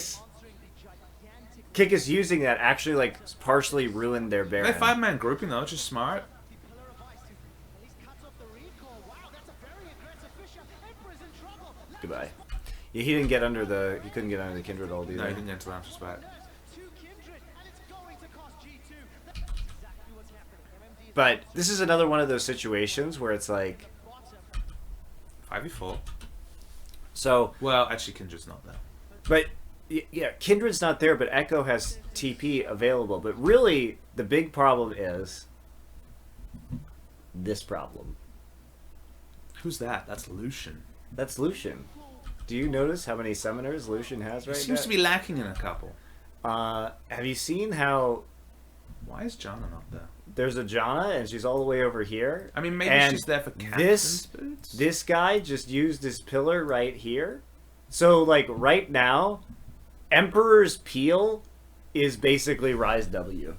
us using that actually like partially ruined their Baron. They're 5-man grouping though, which is smart. Goodbye. Yeah, he couldn't get under the Kindred ult either. No, he didn't get into the answer spot. But this is another one of those situations where it's like, 5v4. so, Well, actually, Kindred's not there. but yeah, Kindred's not there, but Echo has TP available. But really, the big problem is this problem. Who's that? That's Lucian. That's Lucian. Do you notice how many summoners Lucian has right now? Seems to be lacking in a couple. Have you seen how Why is Janna not there? there's a Janna and she's all the way over here? I mean, maybe And she's there for captain's boots. This guy just used his pillar right here. So, like, right now, Emperor's Peel is basically Rise W.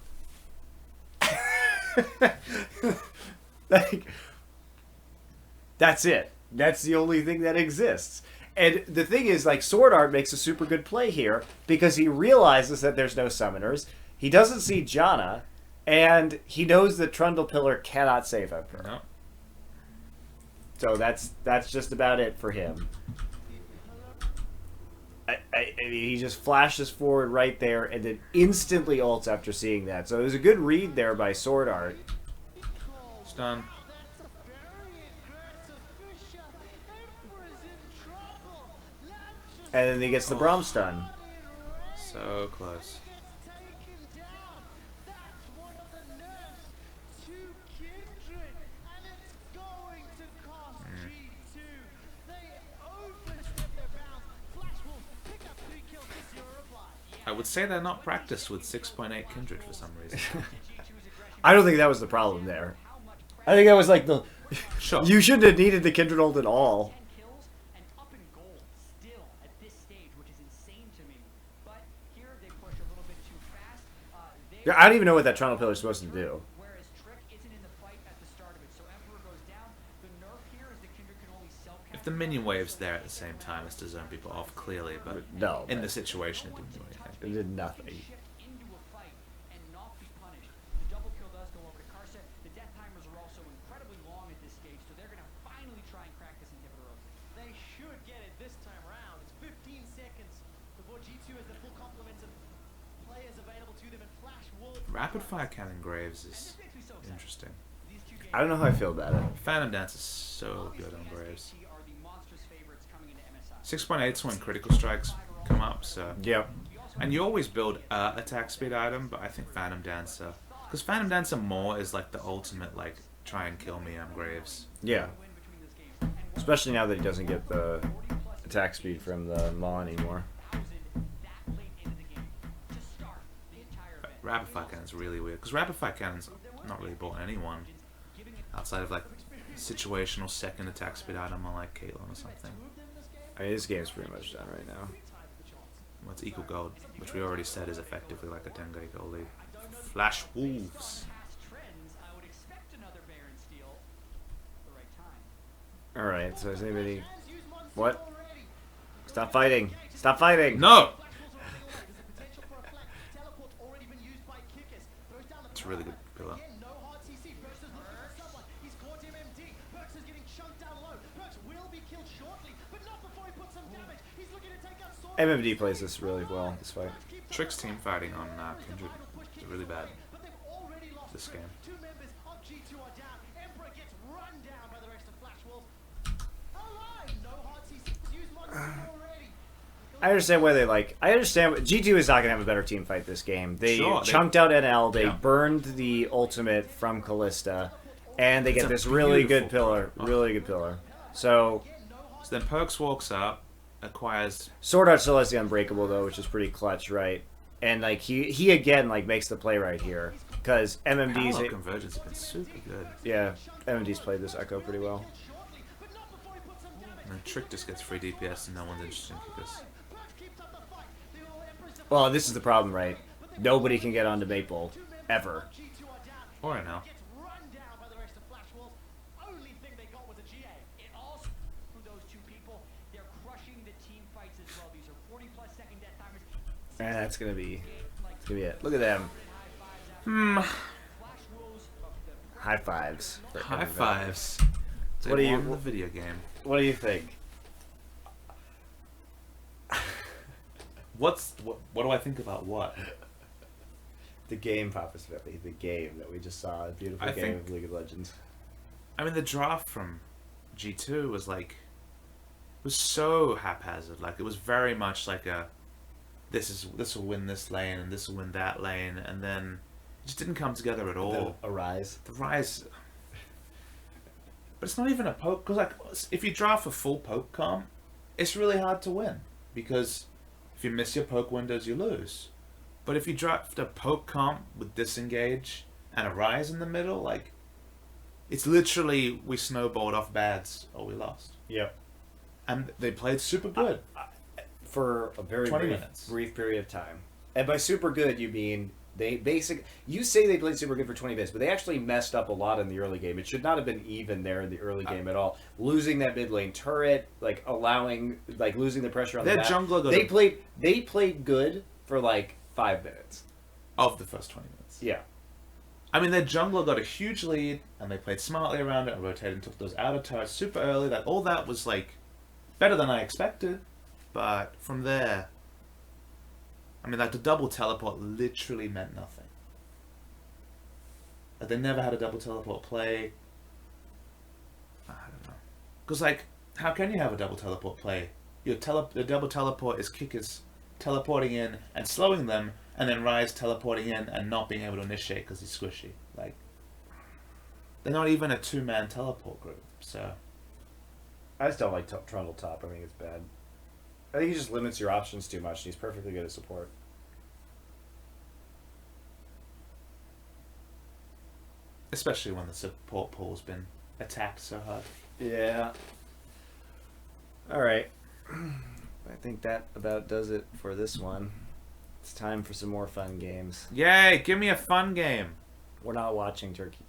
Like, that's it. That's the only thing that exists. And the thing is, like, Sword Art makes a super good play here because he realizes that there's no summoners. He doesn't see Janna, and he knows that Trundle Pillar cannot save Emperor. No. So that's just about it for him. I mean, he just flashes forward right there and then instantly ults after seeing that. So it was a good read there by Sword Art. Stun. And then he gets the Braum stun. So close. I would say they're not practiced with 6.8 Kindred for some reason. I don't think that was the problem there. I think that was like the... Sure. You shouldn't have needed the Kindred ult at all. 10 kills and up in gold still at this stage, which is insane to me. But here they push a little bit too fast. Yeah, I don't even know what that Trundle Pillar is supposed to do. Whereas Trick isn't in the fight at the start of it, so Emperor goes down. The nerf here is the Kindred can only self-capture. If the minion wave's there at the same time, it's to zone people off clearly, but No. in the situation it didn't do anything. It did nothing. Shift into a fight and not be punished. The double kill does go over to Karsa. The death timers are also incredibly long at this stage, so they're going to finally try and crack this inhibitor. G2 has the full complement of players available to them, and Flash Wolves. Rapid Fire Cannon Graves is interesting. I don't know how I feel about it. Phantom Dance is so good on Graves. SKT are the monstrous favorites coming into MSI. 6.8's when critical strikes come up, so. Yep. And you always build a attack speed item, but I think Phantom Dancer. Because Phantom Dancer more is like the ultimate, like, try and kill me on Graves. Yeah. Especially now that he doesn't get the attack speed from the Maw anymore. But Rapid Fire Cannon's really weird. Because Rapid Fire Cannon's not really bought anyone outside of like situational second attack speed item on like Caitlyn or something. I mean, this game's pretty much done right now. Well, it's equal gold, which we already said is effectively like a 10k gold lead. Flash Wolves. Alright, so is anybody... What? Stop fighting! Stop fighting! No! It's a really good pillow. MMD plays this really well, this fight. Trick's team fighting on Kindred is really bad this game. I understand why they like... I understand... G2 is not going to have a better team fight this game. They Sure, chunked out NL, they yeah. burned the ultimate from Callista, and they It's get a this really good beautiful pillar. pillar. Really good pillar. So... So then Perks walks up, acquires... Sword Art still has the Unbreakable, though, which is pretty clutch, right? And, like, he again, like, makes the play right here. Because MMD's... Parallel Convergence has been super good. Yeah, MMD's played this Echo pretty well. And then Trick just gets free DPS and no one's interested in kickers. Well, this is the problem, right? Nobody can get onto Maple. Ever. Or I know. And that's gonna be it. Look at them. High fives. for High coming back. fives. They What do you- won the video game. What do you think? What do I think about what? The game, Papa Smithy. The game that we just saw. A beautiful I game think- of League of Legends. I mean, the draft from G2 was like, was so haphazard. Like, it was very much like a, this will win this lane and this will win that lane, and then it just didn't come together at all. A rise. The Rise, but it's not even a poke, because like, if you draft a full poke comp, it's really hard to win, because if you miss your poke windows, you lose. But if you draft a poke comp with disengage and a Rise in the middle, like, it's literally we snowballed off bads or we lost. Yep. And they played super good. For a very 20 minutes. brief period of time. And by super good, you mean they you say they played super good for 20 minutes, but they actually messed up a lot in the early game. It should not have been even there in the early game at all. Losing that mid lane turret, like losing the pressure on Their the map. jungler got They played good for like 5 minutes. of the first 20 minutes. Yeah. I mean, their jungler got a huge lead, and they played smartly around it and rotated and took those outer turrets super early. That all that was like better than I expected. But from there, I mean, like the double teleport literally meant nothing. Like they never had a double teleport play. I don't know, because like, how can you have a double teleport play? The double teleport is kickers teleporting in and slowing them, and then Rise teleporting in and not being able to initiate because he's squishy. Like, they're not even a 2-man teleport group. So I just don't like Trundle top. I think it's bad. I think he just limits your options too much, and he's perfectly good at support. especially when the support pool's been attacked so hard. Yeah. Alright. I think that about does it for this one. It's time for some more fun games. Yay! Give me a fun game. We're not watching Turkey Game.